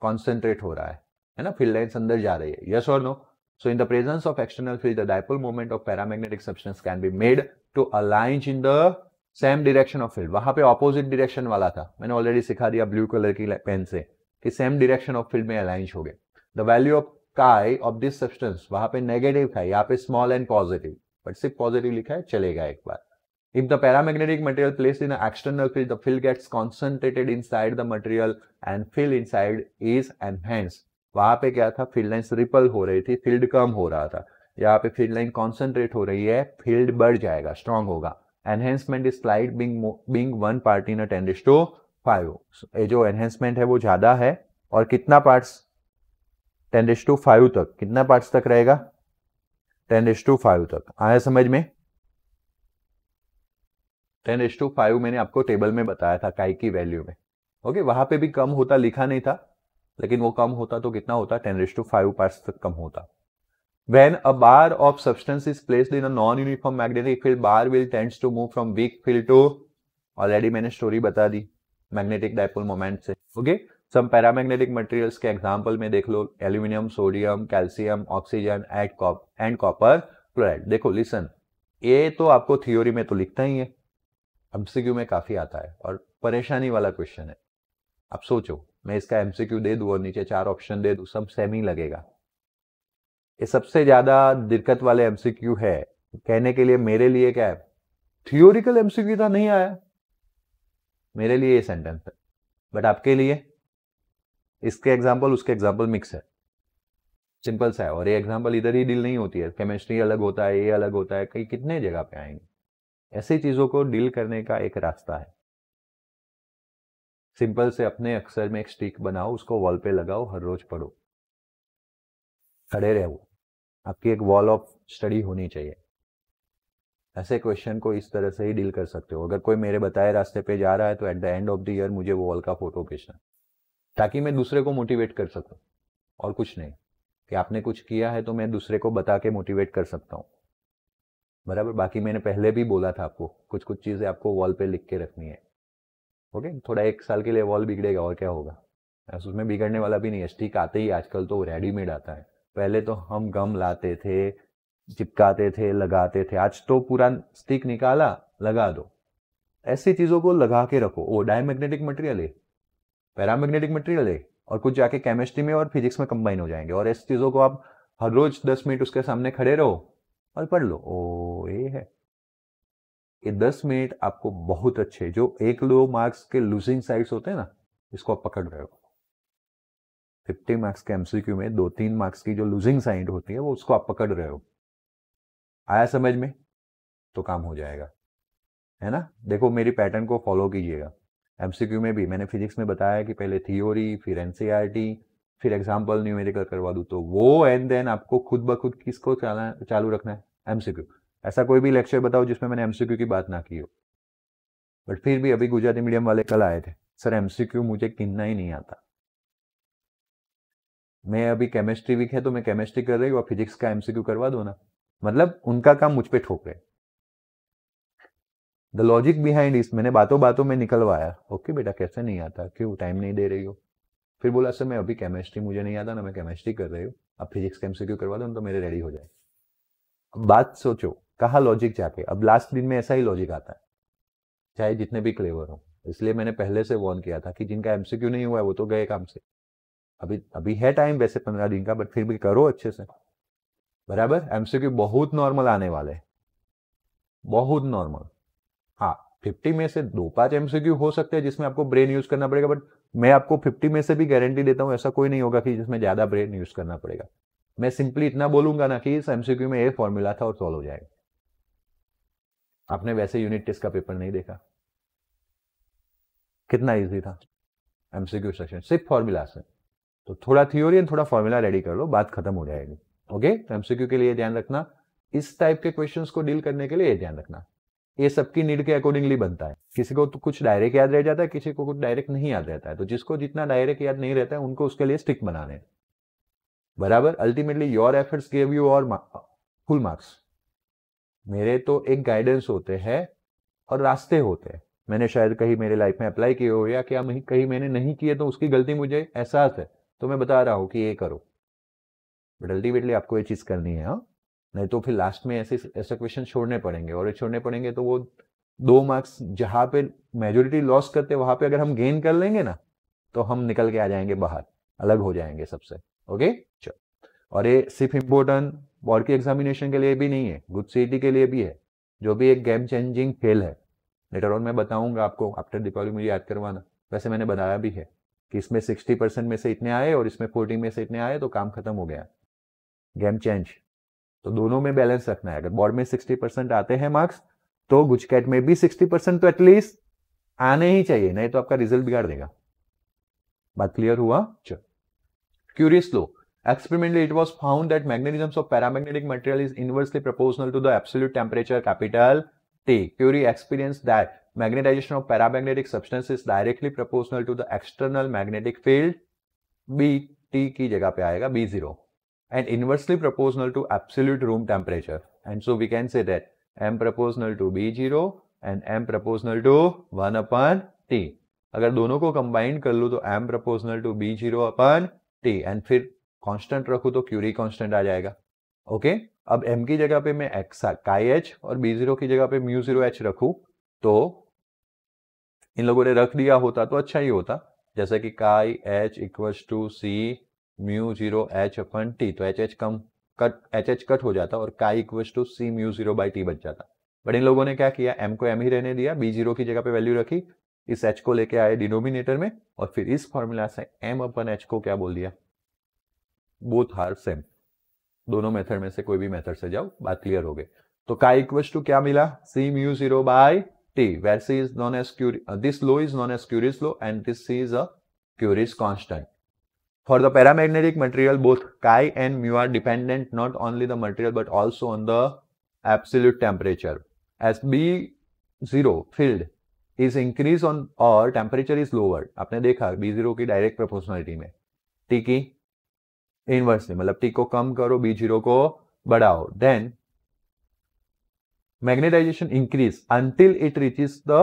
कॉन्सेंट्रेट हो रहा है ना, फील्ड लाइन्स अंदर जा रही है, यस और no. So in the presence of external field the dipole moment of paramagnetic substance can be made to align in the same direction of field. वहां पे ऑपोजिट डायरेक्शन वाला था, मैंने ऑलरेडी सिखा दिया ब्लू कलर की pen से कि सेम डायरेक्शन ऑफ फील्ड में अलाइन हो गए। द वैल्यू ऑफ काई ऑफ दिस सब्सटेंस, वहां पे नेगेटिव था, यहाँ पे स्मॉल एंड पॉजिटिव, बट सिर्फ पॉजिटिव लिखा है, चलेगा एक बार। If the paramagnetic material placed in an external field, the field gets concentrated inside the material and field inside is enhanced. वहां पे क्या था, फील्ड लाइन्स रिपल हो रही थी, फील्ड कम हो रहा था। यहाँ पे फील्ड लाइन कॉन्सेंट्रेट हो रही है, फील्ड बढ़ जाएगा, स्ट्रॉन्ग होगा। Enhancement is slight being 1 part in 10⁵. ये जो एनहेंसमेंट है वो ज्यादा है, और कितना पार्ट्स, 10⁵ तक, कितना पार्ट्स तक रहेगा, 10⁵ तक। आया समझ में, 10⁵ मैंने आपको टेबल में बताया था काई की वैल्यू में। ओके, वहां पे भी कम होता लिखा नहीं था, लेकिन वो कम होता तो कितना होता, 10⁵ पार्ट्स तक कम होता। When a bar of substance is placed in a non-uniform magnetic field, bar will tends to move from weak field to, already मैंने स्टोरी बता दी मैग्नेटिक डायपोल मोमेंट से। ओके, सम पैरामैग्नेटिक मटेरियल्स के example में देख लो, aluminium, sodium, calcium, oxygen and copper chloride. देखो listen, ये तो आपको थ्योरी में तो लिखता ही है, एमसीक्यू में काफी आता है और परेशानी वाला क्वेश्चन है। अब सोचो, मैं इसका एमसीक्यू दे दूं और नीचे 4 ऑप्शन दे दूं, सब सेम ही लगेगा। ये सबसे ज्यादा दिक्कत वाले एमसीक्यू है। कहने के लिए मेरे लिए क्या है, थियोरिकल एमसीक्यू था, नहीं आया मेरे लिए ये सेंटेंस है, बट आपके लिए इसके एग्जांपल उसके एग्जांपल मिक्स है, सिंपल सा है। और ये एग्जांपल इधर ही डील नहीं होती है, केमिस्ट्री अलग होता है, ये अलग होता है, कई कितने जगह पे आएंगे। ऐसी चीजों को डील करने का एक रास्ता है, सिंपल से अपने अक्षर में एक स्टिक बनाओ, उसको वॉल पे लगाओ, हर रोज पढ़ो, खड़े रहो, आपकी एक वॉल ऑफ स्टडी होनी चाहिए। ऐसे क्वेश्चन को इस तरह से ही डील कर सकते हो। अगर कोई मेरे बताए रास्ते पे जा रहा है तो at the end of the year मुझे वो वॉल का फोटो भेजना, ताकि मैं दूसरे को मोटिवेट कर सकूं, और कुछ नहीं, कि आपने कुछ किया है तो मैं दूसरे को बता के मोटिवेट कर सकता हूँ, बराबर। बाकी मैंने पहले भी बोला था आपको, कुछ कुछ चीजें आपको वॉल पे लिख के रखनी है। ओके, थोड़ा 1 साल के लिए वॉल बिगड़ेगा और क्या होगा, उसमें बिगड़ने वाला भी नहीं है। स्टिक आते ही आजकल तो रेडीमेड आता है, पहले तो हम गम लाते थे, चिपकाते थे, लगाते थे, आज तो पूरा स्टिक निकाला, लगा दो। ऐसी चीजों को लगा के रखो। वो डायमैग्नेटिक मटेरियल है, पैरामैग्नेटिक मटेरियल है, और कुछ जाके केमिस्ट्री में और फिजिक्स में कंबाइन हो जाएंगे। और ऐसी चीजों को आप हर रोज 10 मिनट उसके सामने खड़े रहो और पढ़ लो। ओ ये है, ये 10 मिनट आपको बहुत अच्छे, जो 1-2 मार्क्स के लूजिंग साइड्स होते हैं ना, इसको आप पकड़ रहे हो। 50 मार्क्स के एमसीक्यू में 2-3 मार्क्स की जो लूजिंग साइड होती है, वो उसको आप पकड़ रहे हो। आया समझ में, तो काम हो जाएगा, है ना। देखो मेरी पैटर्न को फॉलो कीजिएगा। एमसीक्यू में भी मैंने फिजिक्स में बताया कि पहले थ्योरी, फिर एनसीईआरटी, फिर एग्जांपल न्यूमेरिकल करवा दूं, तो वो एंड देन आपको खुद ब खुद किसको चालू रखना है, एमसीक्यू। ऐसा कोई भी लेक्चर बताओ जिसमें मैंने एमसीक्यू की बात ना की हो। बट फिर भी अभी गुजराती मीडियम वाले कल आए थे, सर एमसीक्यू मुझे गिनना ही नहीं आता। मैं अभी केमिस्ट्री वीक है तो मैं केमिस्ट्री कर रही हूँ और फिजिक्स का एमसीक्यू करवा दो ना, मतलब उनका काम मुझ पे ठोक रहे। द लॉजिक बिहाइंड इस मैंने बातों बातों में निकलवाया। ओके बेटा कैसे नहीं आता, क्यों टाइम नहीं दे रही हो। फिर बोला सर मैं अभी केमिस्ट्री मुझे नहीं आता ना, मैं केमिस्ट्री कर रही हूँ, अब फिजिक्स का एमसीक्यू करवा दो तो मेरे रेडी हो जाए। बात सोचो, कहा लॉजिक जाके। अब लास्ट दिन में ऐसा ही लॉजिक आता है, चाहे जितने भी क्लेवर हो। इसलिए मैंने पहले से वार्न किया था कि जिनका एमसीक्यू नहीं हुआ है वो तो गए काम से। अभी है टाइम वैसे 15 दिन का, बट फिर भी करो अच्छे से, बराबर। एमसीक्यू बहुत नॉर्मल आने वाले, बहुत नॉर्मल। हाँ 50 में से 2-5 एमसीक्यू हो सकते हैं जिसमें आपको ब्रेन यूज करना पड़ेगा, बट मैं आपको 50 में से भी गारंटी देता हूं ऐसा कोई नहीं होगा कि जिसमें ज्यादा ब्रेन यूज करना पड़ेगा। मैं सिंपली इतना बोलूंगा ना कि इस एमसीक्यू में ये फॉर्मूला था और सॉल्व हो जाएगा। आपने वैसे यूनिट टेस्ट का पेपर नहीं देखा, कितना इजी था एमसीक्यू सेक्शन, सिर्फ फॉर्मूला से। तो थोड़ा थ्योरी और थोड़ा फॉर्मूला रेडी कर लो, बात खत्म हो जाएगी। ओके, तो एमसीक्यू के लिए ध्यान रखना, इस टाइप के क्वेश्चंस को डील करने के लिए ध्यान रखना, ये सबकी नीड के अकॉर्डिंगली बनता है। किसी को तो कुछ डायरेक्ट याद रह जाता है, किसी को कुछ डायरेक्ट नहीं याद रहता है, तो जिसको जितना डायरेक्ट याद नहीं रहता है उनको उसके लिए स्टिक बनाने, बराबर। Ultimately your efforts give you और फुल मार्क्स। मेरे तो एक गाइडेंस होते हैं और रास्ते होते हैं, मैंने शायद कहीं मेरे लाइफ में अप्लाई किए हो या क्या कहीं मैंने नहीं किए तो उसकी गलती मुझे एहसास है, तो मैं बता रहा हूं कि ये करो, बट अल्टीमेटली आपको ये चीज करनी है। हाँ, नहीं तो फिर लास्ट में ऐसे क्वेश्चन छोड़ने पड़ेंगे, और छोड़ने पड़ेंगे तो वो 2 मार्क्स जहां पे मेजोरिटी लॉस करते वहां पे अगर हम गेन कर लेंगे ना, तो हम निकल के आ जाएंगे बाहर, अलग हो जाएंगे सबसे। ओके चलो, और ये सिर्फ इम्पोर्टेंट बोर्ड की एग्जामिनेशन के लिए भी नहीं है, गुड सीईटी के लिए भी है, जो भी एक गेम चेंजिंग खेल है। लेटर ऑन मैं बताऊंगा आपको, आफ्टर दीपावली मुझे याद करवाना। वैसे मैंने बताया भी है कि इसमें 60% में से इतने आए और इसमें 40 में से इतने आए, तो काम खत्म हो गया, गेम चेंज। तो दोनों में बैलेंस रखना है। अगर बोर्ड में 60% आते हैं मार्क्स, तो गुजकैट में भी 60% तो एटलीस्ट आने ही चाहिए, नहीं तो आपका रिजल्ट बिगाड़ देगा। बात क्लियर हुआ? चलो, curious low. Experimentally, it was found that magnetism of paramagnetic material is inversely proportional to the absolute temperature, capital T. Curie experienced that magnetization of paramagnetic substance is directly proportional to the external magnetic field, B T की जगह पे आएगा B0, and inversely proportional to absolute room temperature, and so we can say that m proportional to B0 and m proportional to 1 upon T. अगर दोनों को combine कर लूँ तो m proportional to B0 upon T, and फिर constant रखूँ तो Curie constant आ जाएगा. ओके, अब m की जगह पे मैं काई h और B0 की जगह पे μ0h रखूँ तो इन लोगों ने रख दिया होता तो अच्छा ही होता, जैसे कि chi h equals to C μ0h upon T, तो एच कट हो जाता और chi equals to C μ0 by T बच जाता. बट इन लोगों ने क्या किया, m को m ही रहने दिया, B0 की जगह पे वैल्यू रखी, इस h को लेके आए डिनोमिनेटर में और फिर इस फॉर्मूला से m अपन h को क्या बोल दिया, बोथ आर सेम. दोनों मेथड में से कोई भी मेथड से जाओ, बात क्लियर हो गई. तो काई इक्वल्स टू क्या मिला, C μ0 by T, where C is known as this law is known as Curie's law and this C is a Curie's constant. For the paramagnetic material, both chi and mu are dependent not only the material but also on the absolute temperature. As B0 field is increased on or temperature is lowered, आपने देखा B0 की direct proportionality में, T की inversely, मतलब T को कम करो B0 को बढ़ाओ, then magnetization increase until it reaches the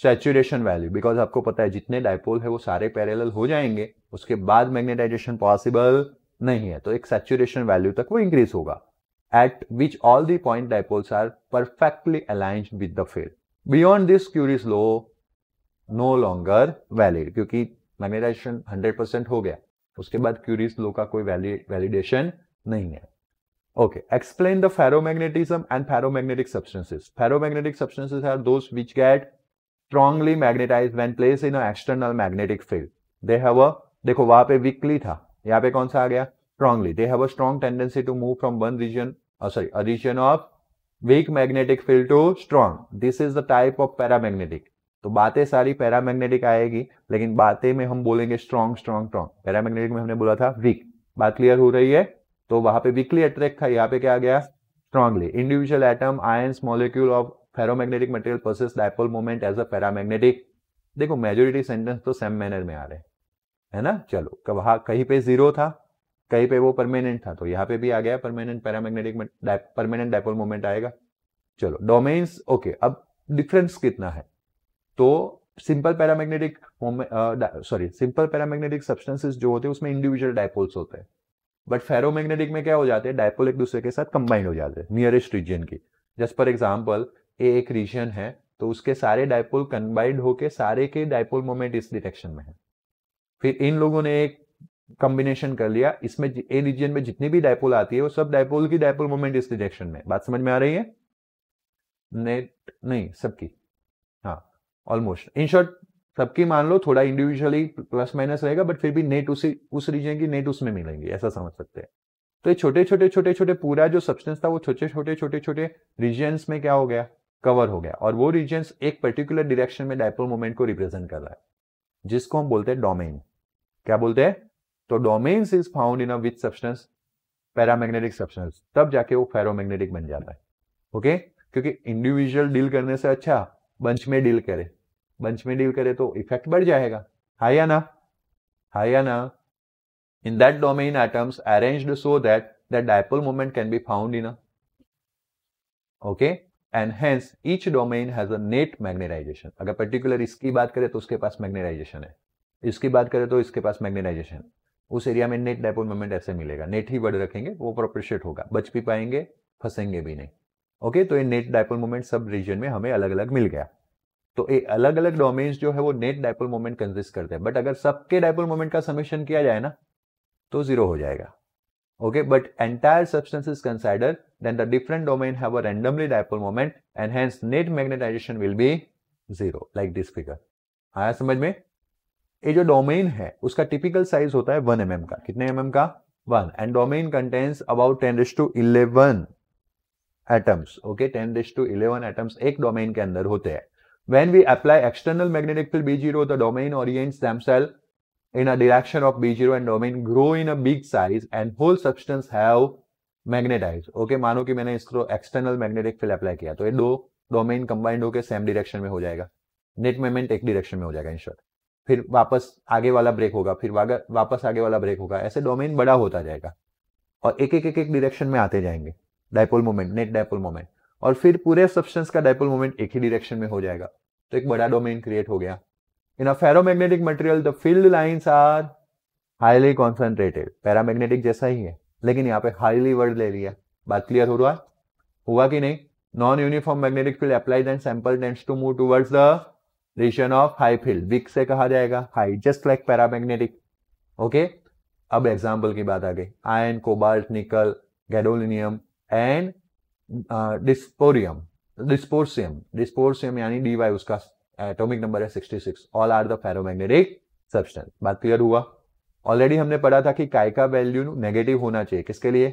saturation value, because आपको पता है जितने डायपोल है वो सारे पैरेलल हो जाएंगे, उसके बाद मैग्नेटाइजेशन पॉसिबल नहीं है, तो एक सैचुरेशन वैल्यू तक वो इंक्रीज होगा, at which all the point dipoles are perfectly aligned with the field. Beyond this Curie's law no longer valid, क्योंकि मैग्नेटाइजेशन 100% हो गया, उसके बाद क्यूरीज लो का कोई वैलिडेशन नहीं है. Okay, explain the ferromagnetism and ferromagnetic substances. Ferromagnetic substances are those which get strongly magnetized when placed in an external magnetic field. They have a, देखो वहां पे weakly था, यहाँ पे कौन सा आ गया, strongly. They have a strong tendency to move from one region, a region of weak magnetic field to strong. This is the type of paramagnetic. तो बातें सारी पैरामैग्नेटिक आएगी, लेकिन बातें में हम बोलेंगे स्ट्रॉन्ग स्ट्रॉन्ग स्ट्रॉन्ग. पैरामैग्नेटिक में हमने बोला था वीक. बात क्लियर हो रही है? तो वहां पे वीकली अट्रैक्ट था, यहाँ पे क्या आ गया, strongly. Individual atom, ions, molecule of ferromagnetic material possess dipole moment as a paramagnetic. देखो मेजॉरिटी सेंटेंस तो सेम मैनर में आ रहे हैं, है ना. चलो, वहां कहीं पे जीरो था, कहीं पे वो परमानेंट था, तो यहाँ पे भी आ गया permanent paramagnetic, permanent dipole moment आएगा. चलो डोमेन्स. ओके, अब डिफरेंस कितना है, तो simple paramagnetic simple paramagnetic substances जो होते हैं उसमें इंडिविजुअल डायपोल्स होते हैं, बट फेरोमैग्नेटिक में क्या हो जाते हैं, डायपोल एक दूसरे के साथ कंबाइंड हो जाते हैं नियरेस्ट रीजन की. जस्ट फॉर एग्जांपल ए एक रीजन है तो उसके सारे डायपोल कंबाइंड होके सारे के डायपोल मोमेंट इस डायरेक्शन में है. फिर इन लोगों ने एक कॉम्बिनेशन कर लिया, इसमें ए रीजन में जितनी भी डायपोल आती है वो सब डायपोल की डायपोल मोमेंट इस डायरेक्शन में. बात समझ में आ रही है? नेट नहीं, सबकी, हाँ ऑलमोस्ट. इन शॉर्ट सबकी मान लो, थोड़ा इंडिविजुअली प्लस माइनस रहेगा, बट फिर भी नेट उस रीजन की नेट उसमें मिलेंगी, ऐसा समझ सकते हैं. तो ये छोटे छोटे पूरा जो सब्सटेंस था वो छोटे छोटे रीजन्स में क्या हो गया, कवर हो गया, और वो रीजन्स एक पर्टिकुलर डायरेक्शन में डायपोल मोमेंट को रिप्रेजेंट कर रहा है, जिसको हम बोलते हैं डोमेन. क्या बोलते हैं? तो domains is found in a which substance, paramagnetic substance, तब जाके वो फेरोमैग्नेटिक बन जाता है. ओके, क्योंकि इंडिविजुअल डील करने से अच्छा बंच में डील करे, बंच में डील करे तो इफेक्ट बढ़ जाएगा. हां या ना, हां या ना. In that domain atoms arranged so that the dipole moment can be found in a, okay, and hence each domain has a net magnetization. अगर पर्टिकुलर इसकी बात करें तो उसके पास मैग्नेटाइजेशन है, इसकी बात करें तो इसके पास मैग्नेटाइजेशन. उस एरिया में नेट डायपोल मोमेंट ऐसे मिलेगा, नेट ही वर्ड रखेंगे, वो प्रोपोर्शनेट होगा, बच भी पाएंगे, फंसेंगे भी नहीं. ओके, तो ये नेट डायपोल मोमेंट सब रीजन में हमें अलग अलग मिल गया. तो ये अलग अलग डोमेन्स जो है वो नेट डायपोल मोमेंट कंसिस्ट करते हैं, बट अगर सबके डायपोल मोमेंट का समेशन किया जाए ना तो जीरो हो जाएगा. Okay, but entire substance is considered, then the different domain have a randomly dipole moment and hence net magnetization will be zero, like this figure. आया समझ में? ये जो डोमेन है उसका टिपिकल साइज होता है 1 mm का. कितने mm का? 1. And domain contains about 10⁻11 atoms. Okay, 10⁻11 atoms एक डोमेन के अंदर होते हैं. When we apply external magnetic field B0, the domain orients themselves in a direction of B0 and domain grow in a big size and whole substance have magnetized. Okay, मानो कि मैंने इसको external magnetic field apply किया तो ये दो domain combined होकर same direction में हो जाएगा. नेट मोमेंट एक डायरेक्शन में हो जाएगा इन शॉर्ट, फिर वापस आगे वाला ब्रेक होगा, फिर वापस आगे वाला ब्रेक होगा, ऐसे डोमेन बड़ा होता जाएगा और एक एक डायरेक्शन में आते जाएंगे dipole moment, net dipole moment, और फिर पूरे सब्सटेंस का डायपोल मोमेंट एक ही डायरेक्शन में हो जाएगा, तो एक बड़ा डोमेन क्रिएट हो गया। In a ferromagnetic material the field lines are highly concentrated, paramagnetic जैसा ही है लेकिन यहाँ पे हाईली वर्ड ले लिया। बात क्लियर हो रहा है, हुआ कि नहीं? Non uniform magnetic field applied and sample tends to move towards the region of high field, weak से कहा जाएगा high, just like paramagnetic. Okay, अब एग्जाम्पल की बात आ गई, iron, cobalt, nickel, gadolinium and dysprosium यानी dy, उसका एटॉमिक नंबर है 66, all are the ferromagnetic substance. बात क्लियर हुआ? ऑलरेडी हमने पढ़ा था कि काय का वैल्यू नेगेटिव होना चाहिए, किसके लिए?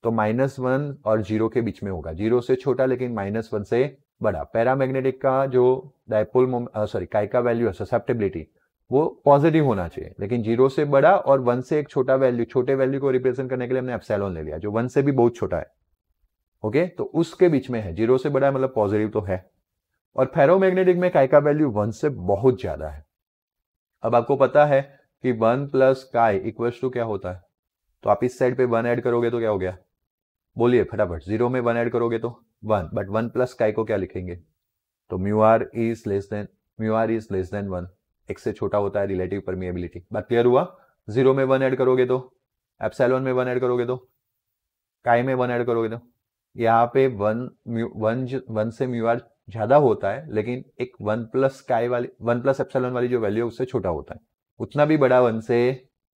तो -1 और 0 के बीच में होगा, 0 से छोटा लेकिन -1 से बड़ा। पैरामैग्नेटिक का जो डायपोल काय का वैल्यू है, ससेप्टेबिलिटी, वो पॉजिटिव होना चाहिए, लेकिन 0 से बड़ा और 1 से एक छोटा वैल्यू, छोटे वैल्यू को रिप्रेजेंट करने के लिए हमने एप्सिलॉन ले लिया, जो 1 से भी बहुत छोटा है। ओके, तो उसके बीच में है, 0 से बड़ा मतलब पॉजिटिव तो है। और फेरोमैग्नेटिक में काय का वैल्यू 1 से बहुत ज्यादा है। अब आपको पता है कि 1 प्लस काय इक्वल्स टू क्या होता है, तो आप इस साइड पे 1 ऐड करोगे तो क्या हो गया, बोलिए फटाफट। 0 में 1 ऐड करोगे तो 1, बट 1 प्लस काय को क्या लिखेंगे, तो mu are is less than 1, एक से छोटा होता है रिलेटिव परमिएबिलिटी। बात क्लियर हुआ? 0 में 1 ऐड करोगे तो, एप्सिलॉन में 1 ऐड करोगे तो, काय में 1 ऐड करोगे तो, यहाँ पे 1 से म्यू आर ज्यादा होता है, लेकिन एक 1 प्लस काय वाली, 1 प्लस एप्सिलॉन वाली जो वैल्यू है उससे छोटा होता है, उतना भी बड़ा 1 से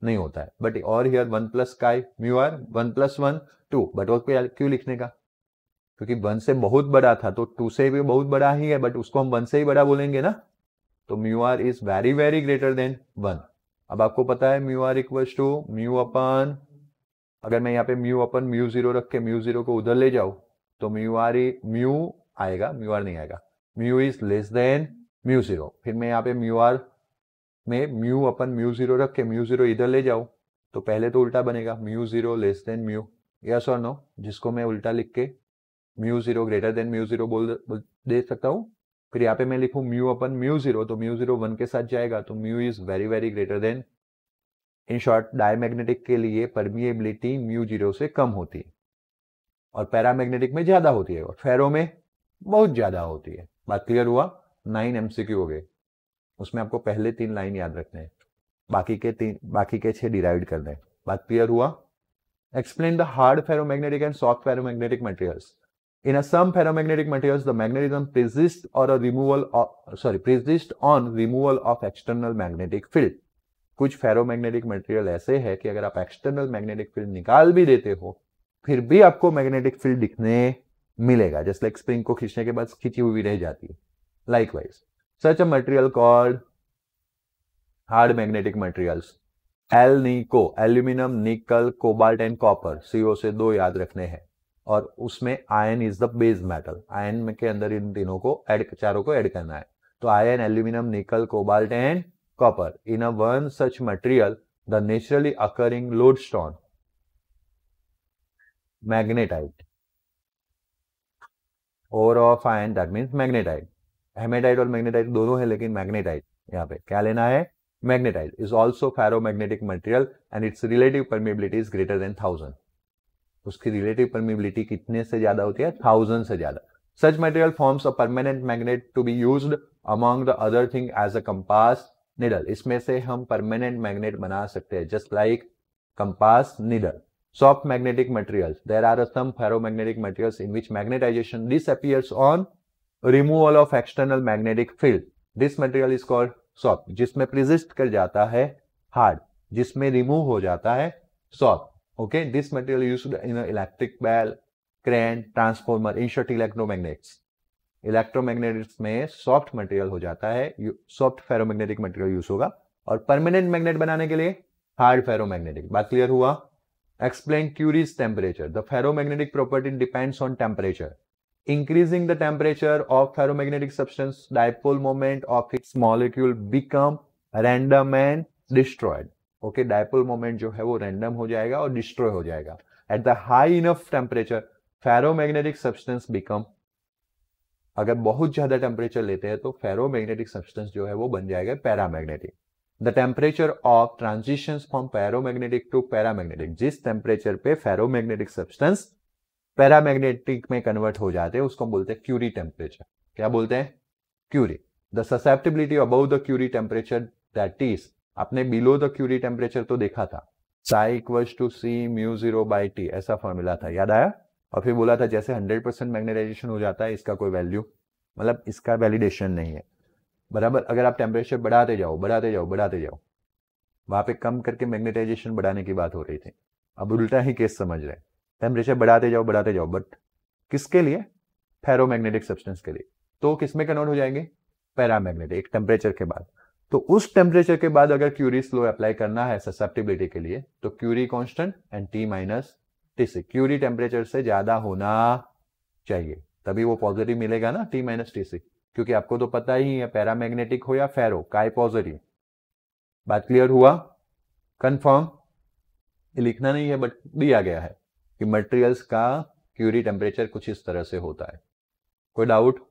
नहीं होता है। बट और हियर 1 प्लस काय म्यू आर 1 प्लस 1 2, बट वो क्यों लिखने का, क्योंकि 1 से बहुत बड़ा था तो 2 से भी बहुत बड़ा ही है, बट उसको हम 1 से ही बड़ा बोलेंगे ना, तो mu are is very very greater than 1। अब आपको पता है mu are equals to mu upon, अगर मैं यहाँ पे म्यू अपन म्यू 0 रख के म्यू 0 को उधर ले जाऊं तो म्यू आएगा, म्यू आर नहीं आएगा, mu is less then mu 0। फिर मैं यहाँ पे म्यू आर में म्यू अपन म्यू 0 रख के म्यू 0 इधर ले जाऊं तो पहले तो उल्टा बनेगा, mu 0 less than mu, yes और नो, जिसको मैं उल्टा लिख के म्यू 0 ग्रेटर देन म्यू 0 बोल दे सकता हूं। फिर यहाँ पे मैं लिखूं म्यू अपन म्यू 0, तो म्यू 0 1 के साथ जाएगा, तो mu is very very greater then. In short, diamagnetic के लिए परमिएबिलिटी म्यू 0 से कम होती है और पैरामैग्नेटिक में ज्यादा होती है और फेरो में बहुत ज्यादा होती है। बात क्लियर हुआ? 9 MCQ हो गए, उसमें आपको पहले 3 लाइन याद रखने हैं, बाकी के 6 डिराइव करने हैं। बात क्लियर हुआ? Explain the hard ferromagnetic and soft ferromagnetic materials. In a some ferromagnetic materials, the magnetism persists on removal of external magnetic field. कुछ फेरोमैग्नेटिक मटेरियल ऐसे है कि अगर आप एक्सटर्नल मैग्नेटिक फील्ड निकाल भी देते हो फिर भी आपको मैग्नेटिक फील्ड दिखने मिलेगा, जैसे लाइक स्प्रिंग को खींचने के बाद खींची हुई रह जाती है। Likewise such a material called hard magnetic materials, alnico, aluminium, nickel, cobalt and copper, CO से 2 याद रखने हैं, और उसमें iron is the base metal, iron के अंदर इन तीनों को चारों को ऐड करना है, तो iron, aluminium, nickel, cobalt and copper. In a one such material the naturally occurring lodestone, magnetite, और of iron that means magnetite, haematite और मैग्नेटाइट दोनों है लेकिन मैग्नेटाइट यहाँ पे क्या लेना है, magnetite is also ferromagnetic material and its relative permeability is greater than 1000। उसकी रिलेटिव परमिएबिलिटी कितने से ज्यादा होती है, 1000 से ज्यादा। Such material forms a permanent magnet to be used among the other thing as a compass needle, इसमें से हम परमानेंट मैग्नेट बना सकते हैं just like compass needle. Soft magnetic materials, there are some ferromagnetic materials in which magnetisation disappears on removal of external magnetic field, this material is called soft, जिसमें persist कर जाता है हार्ड, जिसमें remove हो जाता है soft. Okay, this material used in an electric bell, crane, transformer, in short electromagnets. Electromagnetics में soft material हो जाता है, सॉफ्ट फेरोमैग्नेटिक मटेरियल यूज होगा, और परमानेंट मैग्नेट बनाने के लिए हार्ड फेरोमैग्नेटिक। बात क्लियर हुआ? Explain curies temperature. The ferromagnetic property depends on temperature. Increasing the temperature of ferromagnetic substance, dipole moment of its molecule become random and destroyed. Okay, dipole moment जो है वो random हो जाएगा और destroy हो जाएगा। At the high enough temperature ferromagnetic substance become अगर बहुत ज्यादा टेम्परेचर लेते हैं तो फेरोमैग्नेटिक सब्सटेंस जो है वो बन जाएगा paramagnetic. The temperature of transition from paramagnetic to paramagnetic, जिस टेम्परेचर पे फेरोमैग्नेटिक सब्सटेंस पैरामैग्नेटिक में कन्वर्ट हो जाते हैं उसको बोलते हैं क्यूरी टेम्परेचर। क्या बोलते हैं? Curie. The susceptibility above the Curie temperature that is, आपने बिलो द क्यूरी टेम्परेचर तो देखा था, psi equals to C mu 0 by T, ऐसा फॉर्मूला था, याद आया? और फिर बोला था जैसे 100% मैग्नेटाइजेशन हो जाता है इसका कोई वैल्यू, मतलब इसका वैलिडेशन नहीं है, बराबर। अगर आप टेम्परेचर बढ़ाते जाओ बढ़ाते जाओ बढ़ाते जाओ, वहां पे कम करके मैग्नेटाइजेशन बढ़ाने की बात हो रही थी, अब उल्टा ही केस समझ रहे हैं, टेम्परेचर बढ़ाते जाओ, बट किसके लिए? फेरोमैग्नेटिक सब्सटेंस के लिए। तो किसमें कन्वर्ट हो जाएंगे? पैरामैग्नेटिक टेम्परेचर के बाद। तो उस टेम्परेचर के बाद अगर क्यूरीज लॉ अप्लाई करना है ससेप्टिबिलिटी के लिए तो Curie constant and T minus T C, Curie temperature से ज्यादा होना चाहिए तभी वो पॉजिटिव मिलेगा ना, टी माइनस टी सी, क्योंकि आपको तो पता ही है पैरामैग्नेटिक हो या फेरो काय पॉजिटिव। बात क्लियर हुआ? कंफर्म? लिखना नहीं है बट दिया गया है कि मटेरियल्स का क्यूरी टेम्परेचर कुछ इस तरह से होता है। कोई doubt?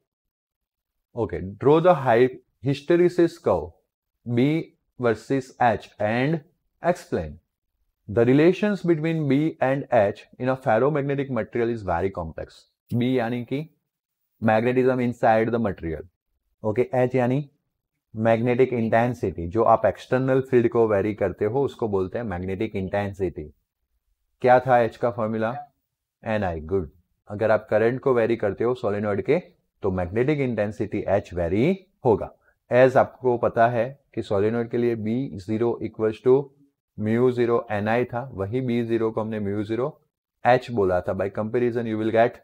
Okay, draw the hysteresis curve B versus H and explain. The relations between B and H in a ferromagnetic material is very complex. B यानी कि magnetism inside the material. Okay, H यानी magnetic intensity, जो आप external field को very करते हो उसको बोलते हैं मैग्नेटिक इंटेंसिटी। क्या था H का फॉर्मूला? Ni, good. अगर आप करंट को वेरी करते हो सोलेनॉइड के तो मैग्नेटिक इंटेंसिटी H वेरी होगा। एज आपको पता है कि सोलेनॉइड के लिए B0 equals to mu 0 Ni था, वही B0 को हमने म्यू 0 H बोला था। By comparison you will get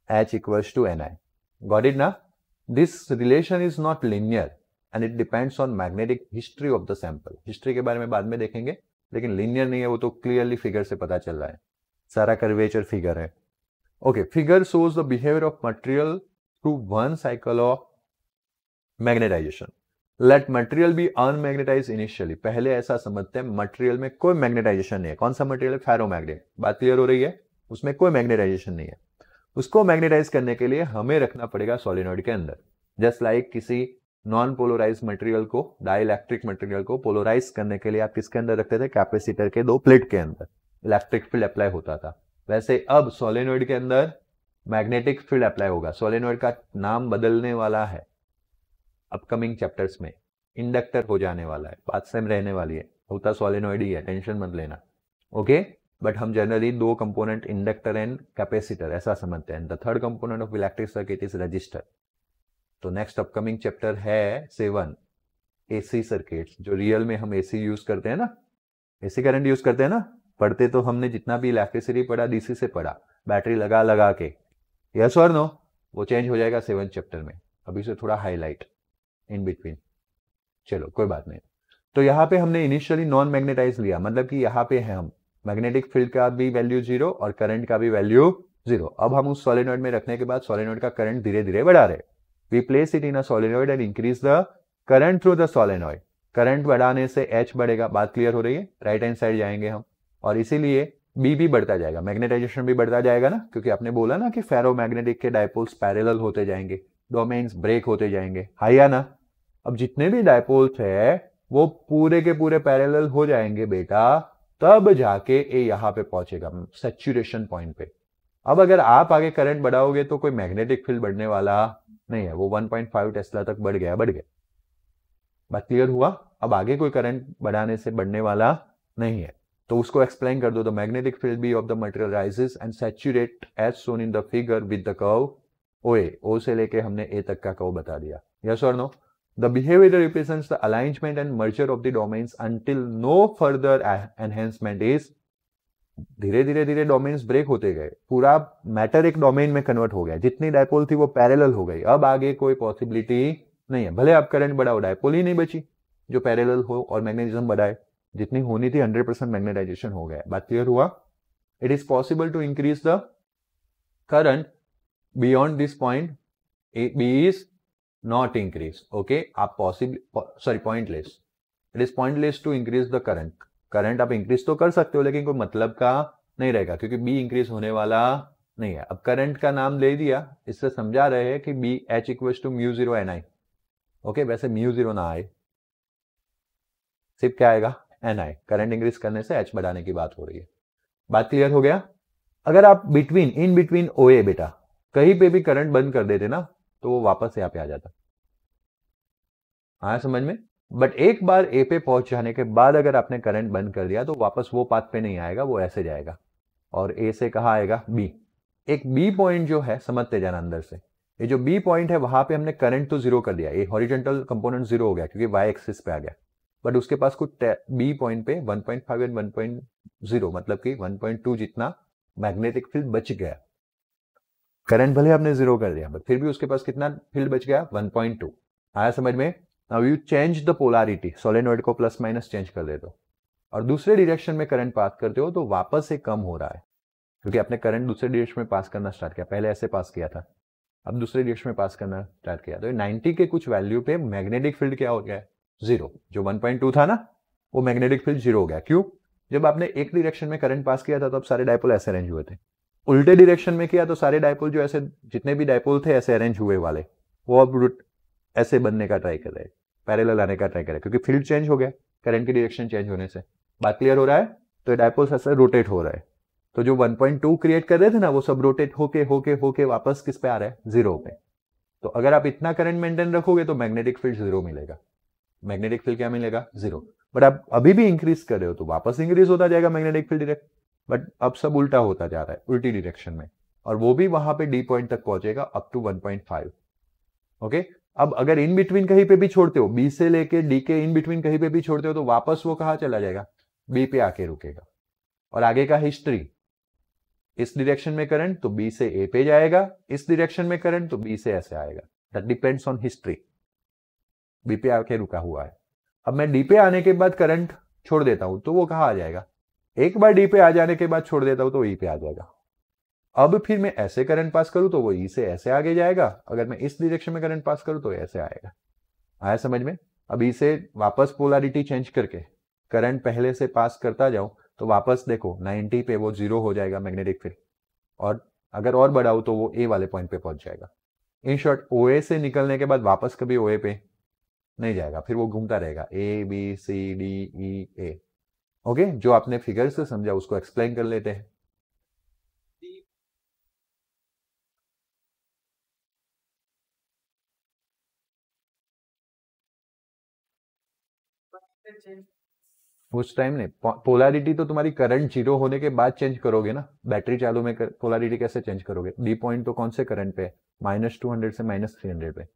H equals to Ni। Got it ना? This relation is not linear and it depends on magnetic history of the sample. History के बारे में बाद में देखेंगे, लेकिन लिनियर नहीं है, वो तो क्लियरली फिगर से पता चल रहा है, सारा कर्वेचर फिगर है। Okay, figure shows the behaviour of material through one cycle of magnetization. Let material be unmagnetize initially, पहले ऐसा समझते हैं मटेरियल में कोई मैग्नेटाइजेशन नहीं है। कौन सा मटेरियल है? फेरोमैग्नेट। बात क्लियर हो रही है? उसमें कोई मैग्नेटाइजेशन नहीं है। उसको मैग्नेटाइज करने के लिए हमें रखना पड़ेगा सोलेनॉइड के अंदर। जस्ट लाइक किसी नॉन पोलराइज मटेरियल को, डाइइलेक्ट्रिक मटेरियल को पोलराइज करने के लिए आप किसके अंदर रखते थे? कैपेसिटर के दो प्लेट के अंदर इलेक्ट्रिक फील्ड अप्लाई होता था। वैसे अब सोलेनॉइड के अंदर मैग्नेटिक फील्ड अप्लाई होगा। सोलेनॉइड का नाम बदलने वाला है अपकमिंग चैप्टर्स में, इंडक्टर हो जाने वाला है, बात सेम रहने वाली है, होता सोलेनॉइड ही है, टेंशन मत लेना। ओके, बट हम जनरली दो कंपोनेंट इंडक्टर एंड कैपेसिटर ऐसा समझते हैं। The third component of electric circuit is register. तो नेक्स्ट अपकमिंग चैप्टर है 7 एसी सर्किट्स, जो रियल में हम एसी यूज करते हैं ना, एसी करंट यूज करते हैं ना। पढ़ते तो हमने जितना भी इलेक्ट्रिसिटी पढ़ा डीसी से पढ़ा, बैटरी लगा लगा के, यस और नो? वो चेंज हो जाएगा 7th चैप्टर में, अभी से थोड़ा हाईलाइट इन बिटवीन। चलो कोई बात नहीं। तो यहाँ पे हमने इनिशियली नॉन मैग्नेटाइज लिया, मतलब कि यहाँ पे है हम मैग्नेटिक फील्ड का भी वैल्यू 0 और करंट का भी वैल्यू 0। अब हम उस सोलेनॉइड में रखने के बाद सोलेनॉइड का करंट धीरे धीरे बढ़ा रहे। We place it in a solenoid and increase the current through the solenoid. Current बढ़ाने से H बढ़ेगा, बात क्लियर हो रही है? राइट हैंड साइड जाएंगे हम, और इसीलिए B भी बढ़ता जाएगा, मैग्नेटाइजेशन भी बढ़ता जाएगा ना, क्योंकि आपने बोला ना कि फेरोमैग्नेटिक के डायपोल्स पैरेलल होते जाएंगे, डोमेन्स ब्रेक होते जाएंगे, हाई या ना? अब जितने भी डायपोल्स है वो पूरे के पूरे पैरेलल हो जाएंगे बेटा, तब जाके ये यहाँ पे पहुंचेगा सैचुरेशन पॉइंट पे। अब अगर आप आगे करंट बढ़ाओगे तो कोई मैग्नेटिक फील्ड बढ़ने वाला नहीं है, वो 1.5 टेस्ला तक बढ़ गया। बात क्लियर हुआ? अब आगे कोई करंट बढ़ाने से बढ़ने वाला नहीं है, तो उसको एक्सप्लेन कर दो। The magnetic field B of the material rises and saturate as shown in the figure with the curve OA। O से लेके हमने A तक का कर्व बता दिया, यस और no? The behavior represents the alignment and merger of the domains until no further enhancement is। धीरे धीरे धीरे डोमेन्स ब्रेक होते गए, पूरा मैटर एक डोमेन में कन्वर्ट हो गया, जितनी डायपोल थी वो पैरेलल हो गई। अब आगे कोई पॉसिबिलिटी नहीं है, भले आप करंट बढ़ाओ, डायपोल ही नहीं बची जो पैरेलल हो, और मैग्नेटिज्म बढ़ाए, जितनी होनी थी 100% मैग्नेटाइजेशन हो गया। बात क्लियर हुआ? It is possible to increase the current beyond this point, B is not increase, okay? आप pointless, it is pointless to increase the current। Current आप इंक्रीज तो कर सकते हो लेकिन कोई मतलब का नहीं रहेगा, क्योंकि B इंक्रीज होने वाला नहीं है। अब करंट का नाम ले दिया, इससे समझा रहे हैं कि B H equal to mu zero N I. Okay, वैसे म्यू जीरो ना आए, सिर्फ क्या आएगा, एन आई। करंट इंक्रीज करने से एच बढ़ाने की बात हो रही है। बात क्लियर हो गया। अगर आप बिटवीन इन बिटवीन ओ ए बेटा कहीं पे भी करंट बंद कर देते ना, तो वो वापस यहाँ पे आ जाता। आया समझ में? बट एक बार ए पे पहुंच जाने के बाद अगर आपने करंट बंद कर दिया तो वापस वो पाथ पे नहीं आएगा, वो ऐसे जाएगा और ए से कहा आएगा बी। एक बी पॉइंट जो है, समझते जाना अंदर से, ये जो बी पॉइंट है वहां पे हमने करंट तो जीरो कर दिया, ये हॉरिजॉन्टल कंपोनेंट जीरो हो गया क्योंकि वाई एक्सिस पे आ गया। बट उसके पास कुछ बी पॉइंट पे 1.5 एंड 1.0 मतलब कि 1.2 जितना मैग्नेटिक फील्ड बच गया। करंट भले आपने जीरो कर दिया बट फिर भी उसके पास कितना फील्ड बच गया, 1.2। आया समझ में? Now you change the polarity, solenoid को प्लस माइनस चेंज कर देते हो और दूसरे डायरेक्शन में करंट पास करते हो तो वापस से कम हो रहा है क्योंकि आपने करंट दूसरे डायरेक्शन में पास करना स्टार्ट किया। पहले ऐसे पास किया था, अब दूसरे डायरेक्शन में पास करना स्टार्ट किया, तो 90 के कुछ वैल्यू पे मैग्नेटिक फील्ड क्या हो गया, जीरो। जो 1.2 था ना, वो मैग्नेटिक फील्ड जीरो हो गया। क्यों? जब आपने एक डायरेक्शन में करंट पास किया था तो अब सारे डायपोल ऐसे अरेंज हुए थे। उल्टे डायरेक्शन में किया तो सारे डायपोल जो ऐसे, जितने भी डायपोल थे ऐसे अरेंज हुए वाले, वो अब ऐसे बनने का ट्राई कर रहे, पैरेलल आने का ट्राई कर रहे, क्योंकि फील्ड चेंज हो गया करंट की डायरेक्शन चेंज होने से। बात क्लियर हो रहा है? तो डायपोल्स ऐसे रोटेट हो रहा है, तो जो 1.2 क्रिएट कर रहे थे ना, वो सब रोटेट होके होके होके वापस किस पे आ रहा है, जीरो पे। तो अगर आप इतना करंट मेंटेन रखोगे तो मैग्नेटिक फील्ड जीरो मिलेगा। मैग्नेटिक फील्ड क्या मिलेगा, जीरो। बट आप अभी भी इंक्रीज कर रहे हो तो वापस इंक्रीज होता जाएगा मैग्नेटिक फील्ड डायरेक्ट। बट अब सब उल्टा होता जा रहा है, उल्टी डायरेक्शन में, और वो भी वहां पे डी पॉइंट तक पहुंचेगा अप टू 1.5। ओके, अब अगर इन बिटवीन कहीं पे भी छोड़ते हो, बी से लेके डी के इन बिटवीन कहीं पे भी छोड़ते हो तो वापस वो कहां चला जाएगा, बी पे आके रुकेगा। और आगे का हिस्ट्री, इस डायरेक्शन में करंट तो बी से ए पे जाएगा, इस डायरेक्शन में करंट तो बी से ऐसे आएगा। That depends on history. B पे आके रुका हुआ है। अब मैं डी पे आने के बाद करंट छोड़ देता हूं तो वो कहां आ जाएगा, एक बार डी पे आ जाने के बाद छोड़ देता हूं तो ई पे आ जाएगा। अब फिर मैं ऐसे करंट पास करूं तो वो ई से ऐसे आगे जाएगा, अगर मैं इस डायरेक्शन में करंट पास करूं तो ऐसे आएगा। आया समझ में? अब ई से वापस पोलैरिटी चेंज करके करंट पहले से पास करता जाऊं तो वापस देखो 90 पे वो जीरो हो जाएगा मैग्नेटिक फील्ड, और अगर और बढ़ाऊं तो वो ए वाले पॉइंट पे पहुंच जाएगा। इन शॉर्ट, ओ ए से निकलने के बाद वापस कभी ओ ए पे नहीं जाएगा, फिर वो घूमता रहेगा A B C D E A. Okay, जो आपने फिगर से समझा उसको एक्सप्लेन कर लेते हैं। उस टाइम नहीं, पोलैरिटी तो तुम्हारी करंट जीरो होने के बाद चेंज करोगे ना। बैटरी चालू में पोलैरिटी कैसे चेंज करोगे? डी पॉइंट तो कौन से करंट पे है, -200 से -300 पे।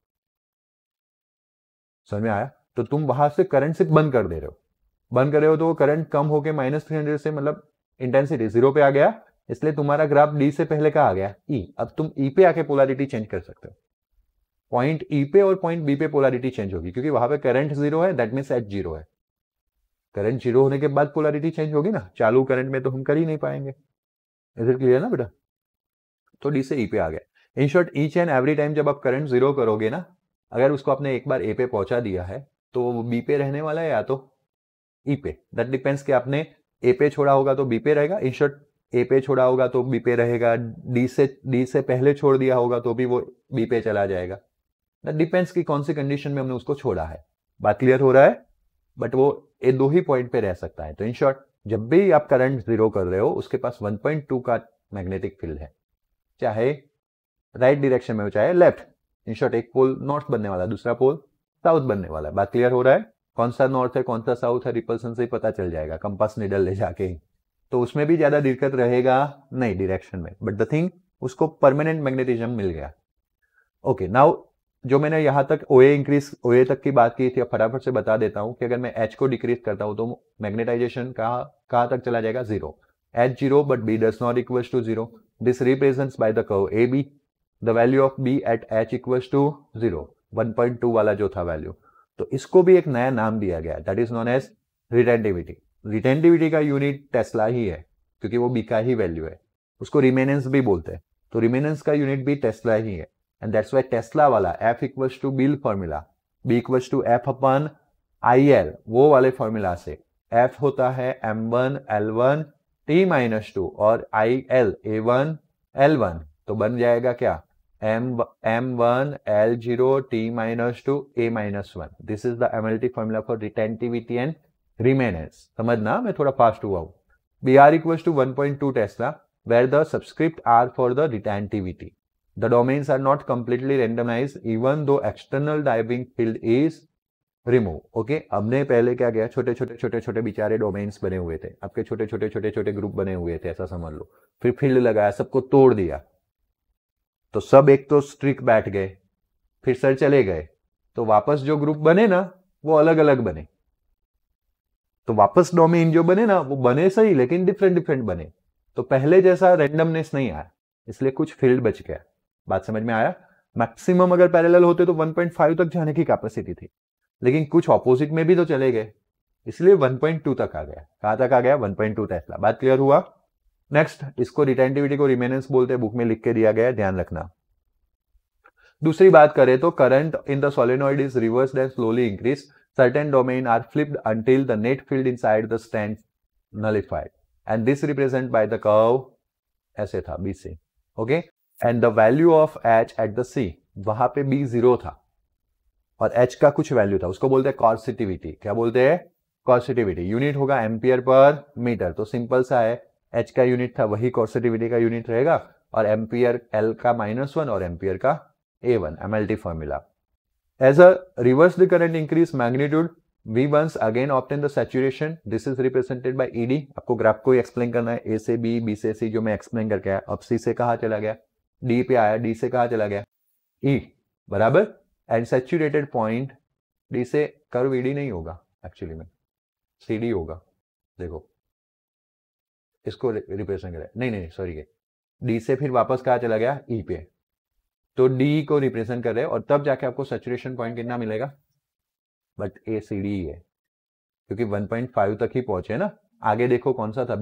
समझ में आया? तो तुम वहां से करंट सिर्फ बंद कर दे रहे हो, बंद कर रहे हो तो वो करंट कम होके -300 से, मतलब इंटेंसिटी जीरो पे आ गया, इसलिए तुम्हारा ग्राफ डी से पहले का आ गया ई। अब तुम ई पे आके पोलैरिटी चेंज कर सकते हो। पॉइंट ई पे और पॉइंट बी पे पोलैरिटी चेंज होगी क्योंकि वहां पे करंट जीरो है, दैट मींस एच जीरो है। करंट जीरो होने के बाद पोलैरिटी चेंज होगी ना, चालू करंट में तो हम कर ही नहीं पाएंगे। इज इट क्लियर ना बेटा? तो डी से ई पे आ गया। In short, each and every time जब आप करंट जीरो करोगे ना, अगर उसको आपने एक बार ए पे पहुंचा दिया है तो वो बी पे रहने वाला है या तो ई पे। दैट डिपेंड्स कि आपने ए पे छोड़ा होगा तो बी पे रहेगा, इन शॉर्ट ए पे छोड़ा होगा तो बी पे रहेगा, डी से पहले छोड़ दिया होगा तो भी वो बी पे चला जाएगा। दैट डिपेंड्स कि कौन सी कंडीशन में हमने उसको छोड़ा है। बात क्लियर हो रहा है? बट वो ये दो ही पॉइंट पे रह सकता है। तो इन शॉर्ट, जब भी आप करंट जीरो कर रहे हो उसके पास 1.2 का मैग्नेटिक फील्ड है, चाहे राइट डायरेक्शन में हो चाहे लेफ्ट। इन शॉर्ट, एक पोल नॉर्थ बनने वाला है, दूसरा पोल साउथ बनने वाला है। बात क्लियर हो रहा है? कौन सा नॉर्थ है कौन सा साउथ है रिपल्सन से ही पता चल जाएगा, कंपास निडल ले जाके ही। तो उसमें भी ज्यादा दिक्कत रहेगा नहीं डायरेक्शन में, बट द थिंग, उसको परमानेंट मैग्नेटिज्म मिल गया। ओके, नाउ जो मैंने यहां तक ओए इंक्रीज, ओए तक की बात की थी, अब फटाफट से बता देता हूं कि अगर मैं एच को डिक्रीज करता हूं तो मैग्नेटाइजेशन कहां तक चला जाएगा, zero. H zero but B does not equals to zero. This represents by the curve A B the value of B at H equals to zero, 1.2 वाला जो था वैल्यू। तो इसको भी एक नया नाम दिया गया, that is known as retentivity. Retentivity का यूनिट टेस्ला ही है क्योंकि वो बी का ही वैल्यू है। उसको रिमेनेंस भी बोलते हैं, तो रिमेनेंस का यूनिट भी टेस्ला ही है। एंड दैट्स वाई टेस्ला वाला F equals to BIL formula, B equals to F upon IL, वो वाले फॉर्मूला से F होता है M1 L1 T-2 और IL A1 L1, तो बन जाएगा क्या, M1 L0 T-2 A-1. This is the analytic formula for retentivity and remanence. समझना, मैं थोड़ा फास्ट हुआ हूं. BR equals to 1.2 Tesla, where the subscript are for the retentivity. The domains are not completely randomized even though external diving field is removed. Okay, हमने पहले क्या किया, छोटे छोटे छोटे छोटे बेचारे डोमेन्स बने हुए थे, आपके छोटे छोटे छोटे छोटे ग्रुप बने हुए थे, ऐसा समझ लो. फिर फील्ड लगाया, सबको तोड़ दिया, तो सब एक तो स्ट्रिक बैठ गए, फिर सर चले गए, तो वापस जो ग्रुप बने ना वो अलग अलग बने. तो वापस डोमेन जो बने ना वो बने सही, लेकिन डिफरेंट डिफरेंट बने. तो पहले जैसा रेंडमनेस नहीं आया, इसलिए कुछ फील्ड बच गया. बात समझ में आया. मैक्सिमम अगर पैरेलल होते तो 1.5 तक जाने की कैपेसिटी थी, लेकिन कुछ ऑपोजिट में भी तो चले गए, इसलिए 1.2 तक आ गया. कहां तक आ गया, 1.2 टेस्ला. बात क्लियर हुआ. नेक्स्ट, इसको रिटेंटिविटी को रिमेनेंस बोलते हैं, बुक में लिख के दिया गया है, ध्यान रखना. दूसरी बात करें तो current in the solenoid is reversed and slowly increase. Certain domain are flipped until the net field inside the stand nullified, and this represented by the curve ऐसे था BC. Okay, and the value of H at the C, वहां पे B 0 था और H का कुछ value था, उसको बोलते हैं कॉर्सिटिविटी. क्या बोलते हैं, कॉर्सिटिविटी. यूनिट होगा एम्पियर पर मीटर, तो सिंपल सा है, H का यूनिट था वही कॉर्सिटिविटी का यूनिट रहेगा, और एम्पियर L का -1 और एम्पियर का A1, MLT formula. As a reverse the current increase magnitude, we once again obtain the saturation. This is represented by ED. आपको ग्राफ को ही एक्सप्लेन करना है, A से B, B से C जो मैं एक्सप्लेन करके आया. अब C से कहाँ चला गया, D पे आया, D से कहाँ चला गया, E, बराबर. एंड सैचुरेटेड पॉइंट D से कर्व ED नहीं होगा, एक्चुअली में CD होगा. देखो इसको रिप्रेजेंट करें, नहीं सॉरी, D से फिर वापस कहाँ चला गया, E पे, तो D को रिप्रेजेंट कर रहे हैं, और तब जाके आपको सैचुरेशन पॉइंट कितना मिलेगा, बट ACD है, क्योंकि 1.5 तक ही पहुंचे ना. आगे देखो कौन सा था,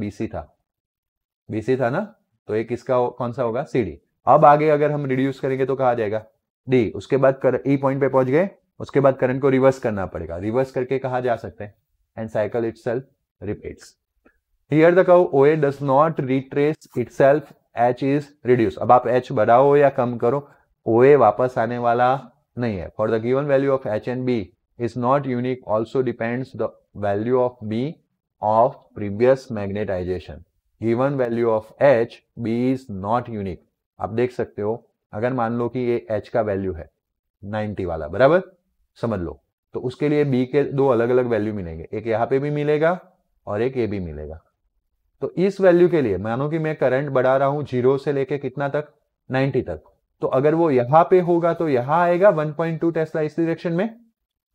BC था ना, तो एक इसका कौन सा होगा, CD. अब आगे अगर हम रिड्यूस करेंगे तो कहा जाएगा D. उसके बाद E पॉइंट पे पहुंच गए, उसके बाद करंट को रिवर्स करना पड़ेगा, रिवर्स करके कहा जा सकते हैं, and cycle itself repeats. Here the curve OA does not retrace itself, H is reduce. अब आप H बढ़ाओ या कम करो, OA वापस आने वाला नहीं है. For the given value of H and B is not unique, also depends the value of B of previous magnetization. Given value of H, B is not unique. आप देख सकते हो, अगर मान लो कि ये H का वैल्यू है 90 वाला, बराबर समझ लो, तो उसके लिए B के दो अलग अलग वैल्यू मिलेंगे, एक यहाँ पे भी मिलेगा और एक ये भी मिलेगा. तो इस वैल्यू के लिए मानो कि मैं करंट बढ़ा रहा हूं 0 से लेके कितना तक, 90 तक, तो अगर वो यहां पे होगा तो यहां आएगा 1.2 टेस्ला इस डायरेक्शन में,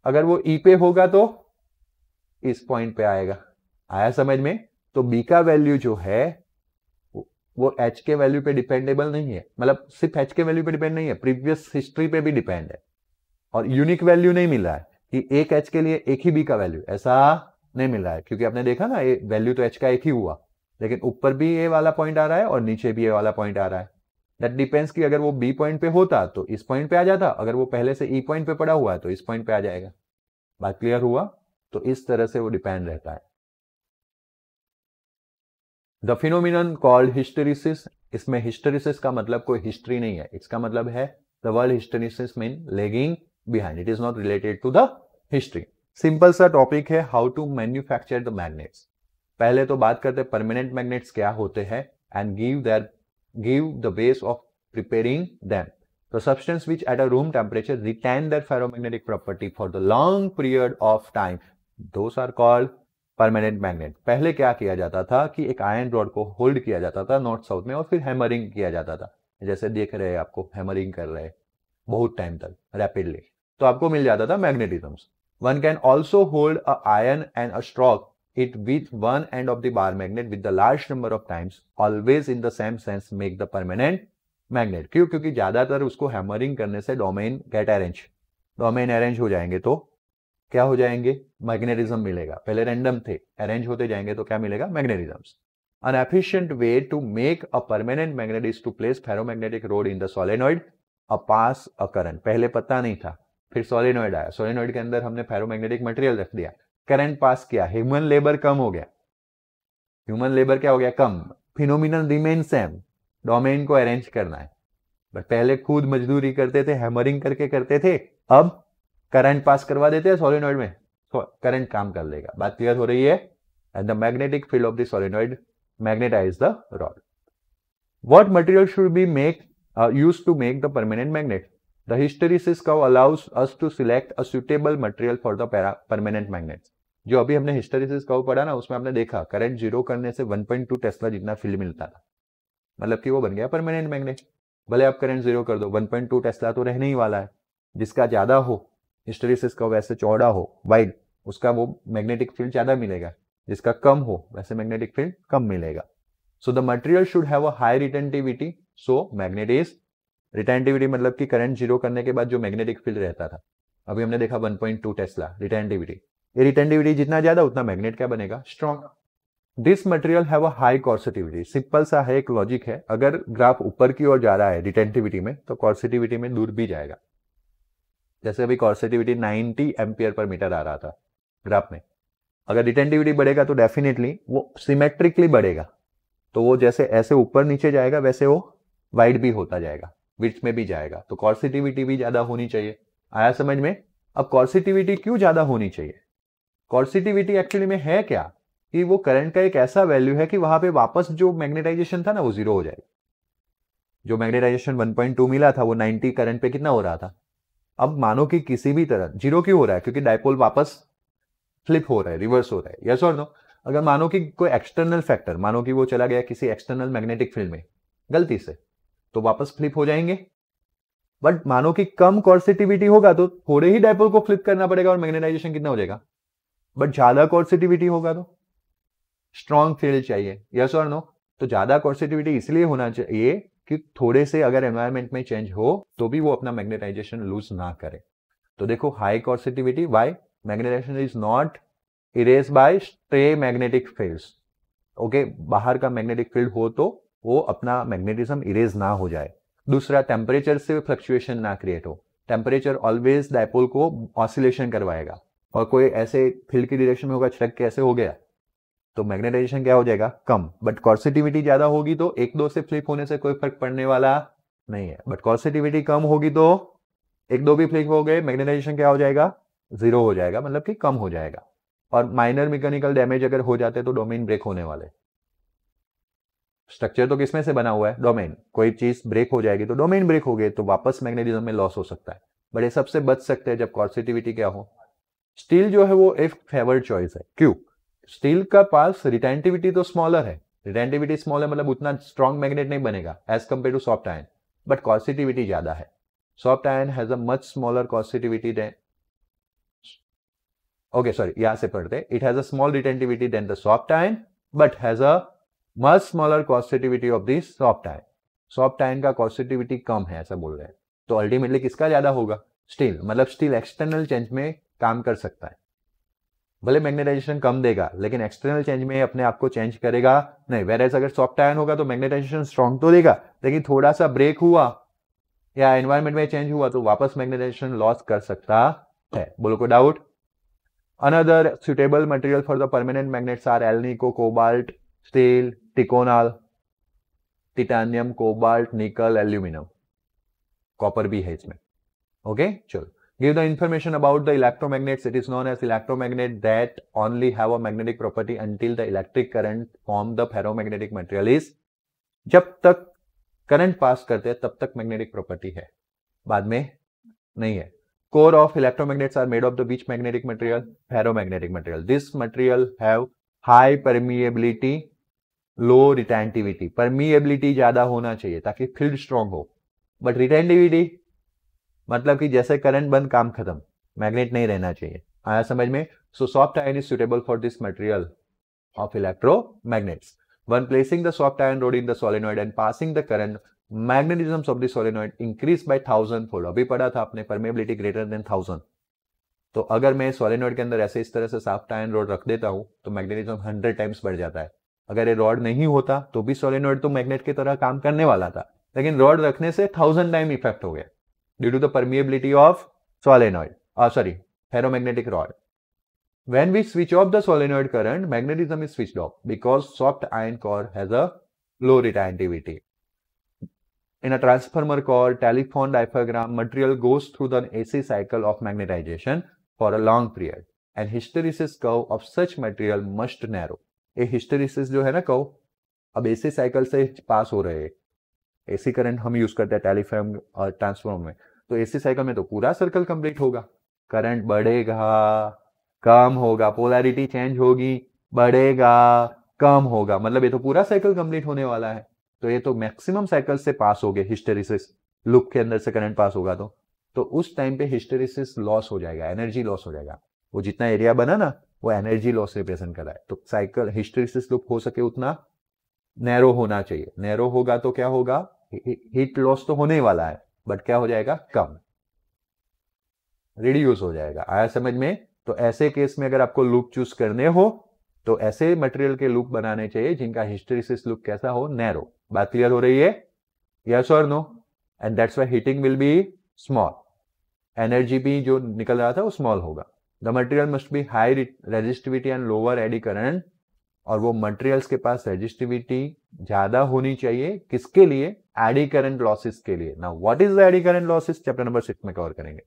अगर वो E पे होगा तो इस पॉइंट पे आएगा. आया समझ में. तो B का वैल्यू जो है वो H के वैल्यू पे डिपेंडेबल नहीं है, मतलब सिर्फ H के वैल्यू पे डिपेंड नहीं है, प्रीवियस हिस्ट्री पे भी डिपेंड है. और यूनिक वैल्यू नहीं मिल रहा है कि एक H के लिए एक ही B का वैल्यू, ऐसा नहीं मिल रहा है, क्योंकि आपने देखा ना ये वैल्यू तो H का एक ही हुआ, लेकिन ऊपर भी ये वाला पॉइंट आ रहा है और नीचे भी ये वाला पॉइंट आ रहा है. दैट डिपेंड्स कि अगर वो B पॉइंट पे होता तो इस पॉइंट पे आ जाता, अगर वो पहले से E पॉइंट पे पड़ा हुआ है तो इस पॉइंट पे आ जाएगा. बात क्लियर हुआ. तो इस तरह से वो डिपेंड रहता है. The phenomenon called hysteresis. इसमें हिस्टेरिसिस का मतलब कोई हिस्ट्री नहीं है, इसका मतलब है the word hysteresis mean lagging behind, it is not related to the history. Simple सा टॉपिक है, how to manufacture the magnets. पहले तो बात करते हैं परमानेंट मैग्नेट्स क्या होते हैं, and give the base of preparing them. The substance which at a room temperature retain their ferromagnetic property for the long period of time, those are called permanent magnet. पहले क्या किया जाता था कि एक आयरन रॉड को hold किया जाता था नॉर्थ साउथ में, और फिर हैमरिंग किया जाता था, जैसे देख रहे हैं आपको हैमरिंग कर रहे हैं बहुत टाइम तक रैपिडली, तो आपको मिल जाता था मैग्नेटिज्म्स. One can also hold a iron and a stroke it with one end of the bar magnet with the large number of times, always in the same sense make the permanent magnet. क्यों, क्योंकि ज्यादातर उसको hammering करने से domain get arrange, domain arrange हो जाएंगे तो क्या हो जाएंगे, मैग्नेटिज्म मिलेगा. पहले रैंडम थे, अरेंज होते जाएंगे तो क्या मिलेगा, मैग्नेटिज्म्स. An efficient way to make a permanent magnet is to place ferromagnetic rod in the solenoid, a pass a current. पहले पता नहीं था, फिर सोलेनॉइड आया, सोलेनॉइड के अंदर हमने फेरोमैग्नेटिक मटेरियल रख दिया, करंट पास किया, ह्यूमन लेबर कम हो गया, ह्यूमन लेबर क्या हो गया, कम, फिनोमिनन रिमेन सेम, डोमेन को अरेंज करना है। बट पहले खुद मजदूरी करते थे, हैमरिंग करके करते थे, अब करंट पास करवा देते हैं सोलेनॉइड में, करंट काम कर लेगा। बात क्लियर हो रही है? And the magnetic field of the solenoid magnetize the rod. What material should be used to make the permanent magnet? The hysteresis curve allows us to select a suitable material for the permanent magnets. जो अभी हमने hysteresis curve पढ़ा ना, उसमें हमने देखा current zero करने से 1.2 टेस्ला जितना फील्ड मिलता था, मतलब कि वो बन गया परमानेंट मैग्नेट। भले आप करंट जीरो कर दो, 1.2 टेस्ला तो रहने ही वाला है। जिसका ज्यादा हो, हिस्टेरिसिस कर्व वैसे चौड़ा हो, वाइड, उसका वो मैग्नेटिक फील्ड ज्यादा मिलेगा। जिसका कम हो, वैसे मैग्नेटिक फील्ड कम मिलेगा। So the material should have a high retentivity, so magnet is, retentivity मतलब कि करंट जीरो करने के बाद जो मैग्नेटिक फील्ड रहता था, अभी हमने देखा 1.2 टेस्ला रिटेंटिविटी। ये रिटेंटिविटी जितना ज्यादा उतना मैग्नेट क्या बनेगा? Strong. This material have a high coercivity. Simple सा है, एक लॉजिक है, अगर ग्राफ ऊपर की ओर जा रहा है रिटेंटिविटी में, तो कॉर्सिटिविटी में दूर भी जाएगा। जैसे अभी कॉर्सिटिविटी 90 एम्पियर पर मीटर आ रहा था ग्राफ में, अगर रिटेंटिविटी बढ़ेगा तो डेफिनेटली वो सिमेट्रिकली बढ़ेगा, तो वो जैसे ऐसे ऊपर नीचे जाएगा वैसे वो वाइड भी होता जाएगा, विड्थ में भी जाएगा, तो कॉर्सिटिविटी भी ज्यादा होनी चाहिए। आया समझ में? अब कॉर्सिटिविटी क्यों ज्यादा होनी चाहिए? कॉर्सिटिविटी एक्चुअली में है क्या, कि वो करंट का एक ऐसा वैल्यू है कि वहां पे वापस जो मैग्नेटाइजेशन था ना वो जीरो हो जाएगा। जो मैग्नेटाइजेशन 1.2 मिला था वो 90 करंट पे कितना हो रहा था, अब मानो कि किसी भी तरह जीरो क्यों हो रहा है, क्योंकि डायपोल वापस फ्लिप हो रहा है, रिवर्स हो रहा है, यस और नो। अगर मानो कि कोई एक्सटर्नल फैक्टर, मानो कि वो चला गया किसी एक्सटर्नल मैग्नेटिक फील्ड में गलती से, तो वापस फ्लिप हो जाएंगे। बट मानो कि कम कॉर्सिटिविटी होगा तो थोड़े ही डायपोल को फ्लिप करना पड़ेगा और मैग्नेटाइजेशन कितना हो जाएगा। बट ज्यादा कॉर्सिटिविटी होगा तो स्ट्रॉन्ग फील्ड चाहिए, यस और नो। तो ज्यादा कॉर्सिटिविटी इसलिए होना चाहिए कि थोड़े से अगर एनवायरमेंट में चेंज हो तो भी वो अपना मैग्नेटाइजेशन लूज ना करे। तो देखो high coercivity, why? Magnetization is not erase by stray magnetic fields. Okay, बाहर का मैग्नेटिक फील्ड हो तो वो अपना मैग्नेटिज्म इरेज ना हो जाए। दूसरा, टेम्परेचर से फ्लक्चुएशन ना क्रिएट हो। टेम्परेचर ऑलवेज डायपोल को ऑसिलेशन करवाएगा, और कोई ऐसे फील्ड की डायरेक्शन में होगा, छटक के ऐसे हो गया तो मैग्नेटाइजेशन क्या हो जाएगा? कम। बट कॉर्सिटिविटी ज्यादा होगी तो एक दो से फ्लिप होने से कोई फर्क पड़ने वाला नहीं है। बट कॉर्सिटिविटी कम होगी तो एक दो भी फ्लिप हो गए, मैग्नेटाइजेशन क्या हो जाएगा? जीरो हो जाएगा, मतलब कि कम हो जाएगा। और माइनर मैकेनिकल डैमेज अगर हो जाते तो डोमेन ब्रेक होने वाले। स्ट्रक्चर तो किसमें से बना हुआ है? डोमेन। कोई चीज ब्रेक हो जाएगी तो डोमेन ब्रेक हो गए तो वापस मैग्नेटिज्म में लॉस हो सकता है। बट ये सबसे बच सकते हैं जब कॉर्सिटिविटी क्या हो। स्टील जो है वो एक फेवर्ड चॉइस है। क्यों? स्टील का पास रिटेंटिविटी तो स्मॉलर है, रिटेंटिविटी स्मॉल है मतलब उतना स्ट्रॉन्ग मैग्नेट नहीं बनेगा as compare to soft iron, but coercivity ज्यादा है। Soft iron has a much smaller coercivity than, okay sorry, यहां से पढ़ते, it has a small retentivity than the soft iron but has a much smaller coercivity of this soft iron. Soft iron का coercivity कम है ऐसा बोल रहे हैं, तो अल्टीमेटली किसका ज्यादा होगा? स्टील। मतलब स्टील एक्सटर्नल चेंज में काम कर सकता है, भले मैग्नेटाइजेशन कम देगा लेकिन एक्सटर्नल चेंज में अपने आप को चेंज करेगा नहीं। वेरएज अगर सॉफ्ट आयन होगा तो मैग्नेटाइजेशन स्ट्रॉन्ग तो देगा, लेकिन थोड़ा सा ब्रेक हुआ या एनवायरमेंट में चेंज हुआ तो वापस मैग्नेटाइजेशन लॉस कर सकता है। बोलो कोई doubt? Another suitable material for the permanent magnets are alnico, cobalt, steel, ticonal, titanium, cobalt, nickel, aluminium, copper भी है इसमें। ओके, चलो। Give the information about the electromagnets. It is known as electromagnet that only have a magnetic property until the electric current from the ferromagnetic material is, जब तक current pass करते हैं तब तक मैग्नेटिक प्रॉपर्टी है, बाद में नहीं है। Core of electromagnets are made of the which magnetic material? Ferromagnetic material. This material have high permeability, low retentivity. Permeability ज्यादा होना चाहिए ताकि फील्ड स्ट्रॉन्ग हो, बट रिटेंटिविटी मतलब कि जैसे करंट बंद काम खत्म, मैग्नेट नहीं रहना चाहिए। आया समझ में? So soft ion is suitable for this material of electromagnets. When placing the soft iron rod in the solenoid and passing the current, magnetisms of the solenoid increase by 1000-fold. अभी पढ़ा था आपने permeability greater than 1000। तो अगर मैं solenoid के अंदर ऐसे इस तरह से सॉफ्ट आयन रॉड रख देता हूं तो मैग्नेटिज्म 100 टाइम्स बढ़ जाता है। अगर ये रॉड नहीं होता तो भी सोलेनॉइड तो मैग्नेट की तरह काम करने वाला था, लेकिन रॉड रखने से 1000 टाइम इफेक्ट हो गया due to the permeability of solenoid, ferromagnetic rod. When we switch off the solenoid current, magnetism is switched off because soft iron core has a low retentivity. In a transformer core, telephone diaphragm, material goes through the AC cycle of magnetization for a long period, and hysteresis curve of such material must narrow. ये hysteresis जो है ना curve, अब AC cycle से पास हो रहे हैं, AC current हम यूज करते हैं टेलीफॉर्म और ट्रांसफॉर्मर में, तो AC साइकिल में तो पूरा सर्कल कंप्लीट होगा, करंट बढ़ेगा, कम होगा, पोलैरिटी चेंज होगी, बढ़ेगा, कम होगा, मतलब ये तो पूरा साइकिल कंप्लीट होने वाला है। तो ये तो मैक्सिमम साइकिल से पास हो गए हिस्टेरिसिस, लूप के अंदर से करंट पास होगा तो उस टाइम पे हिस्टेरिसिस लॉस हो जाएगा, एनर्जी लॉस हो जाएगा। वो जितना एरिया बना ना वो एनर्जी लॉस रिप्रेजेंट कर रहा है। तो साइकिल हिस्टेरिसिस लूप हो सके उतना नैरो होना चाहिए। नैरो होगा तो क्या होगा, हीट लॉस तो होने वाला है बट क्या हो जाएगा, कम, रिड्यूस हो जाएगा। आया समझ में? तो ऐसे केस में अगर आपको लूप चूज करने हो तो ऐसे मटेरियल के लूप बनाने चाहिए जिनका हिस्टेरिसिस लूप कैसा हो, नैरो। बात क्लियर हो रही है? यस और no? And that's why heating will be small, energy भी जो निकल रहा था वो स्मॉल होगा। The material must be high resistivity and lower eddy current, और वो मटेरियल्स के पास रेजिस्टिविटी ज्यादा होनी चाहिए, किसके लिए, एडी करंट लॉसेस के लिए। Now what is the eddy current losses, chapter number 6 में कवर करेंगे।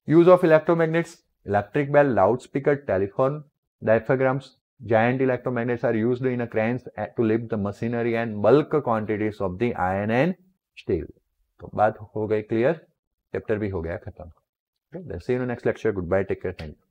Use of electromagnets, electric bell, loud speaker, telephone diaphragms, giant electromagnets are used in a cranes to lift the machinery and bulk quantities of the iron and steel. तो बात हो गई clear, chapter भी हो गया खत्म। See you in the next lecture. Goodbye, take care, thank you.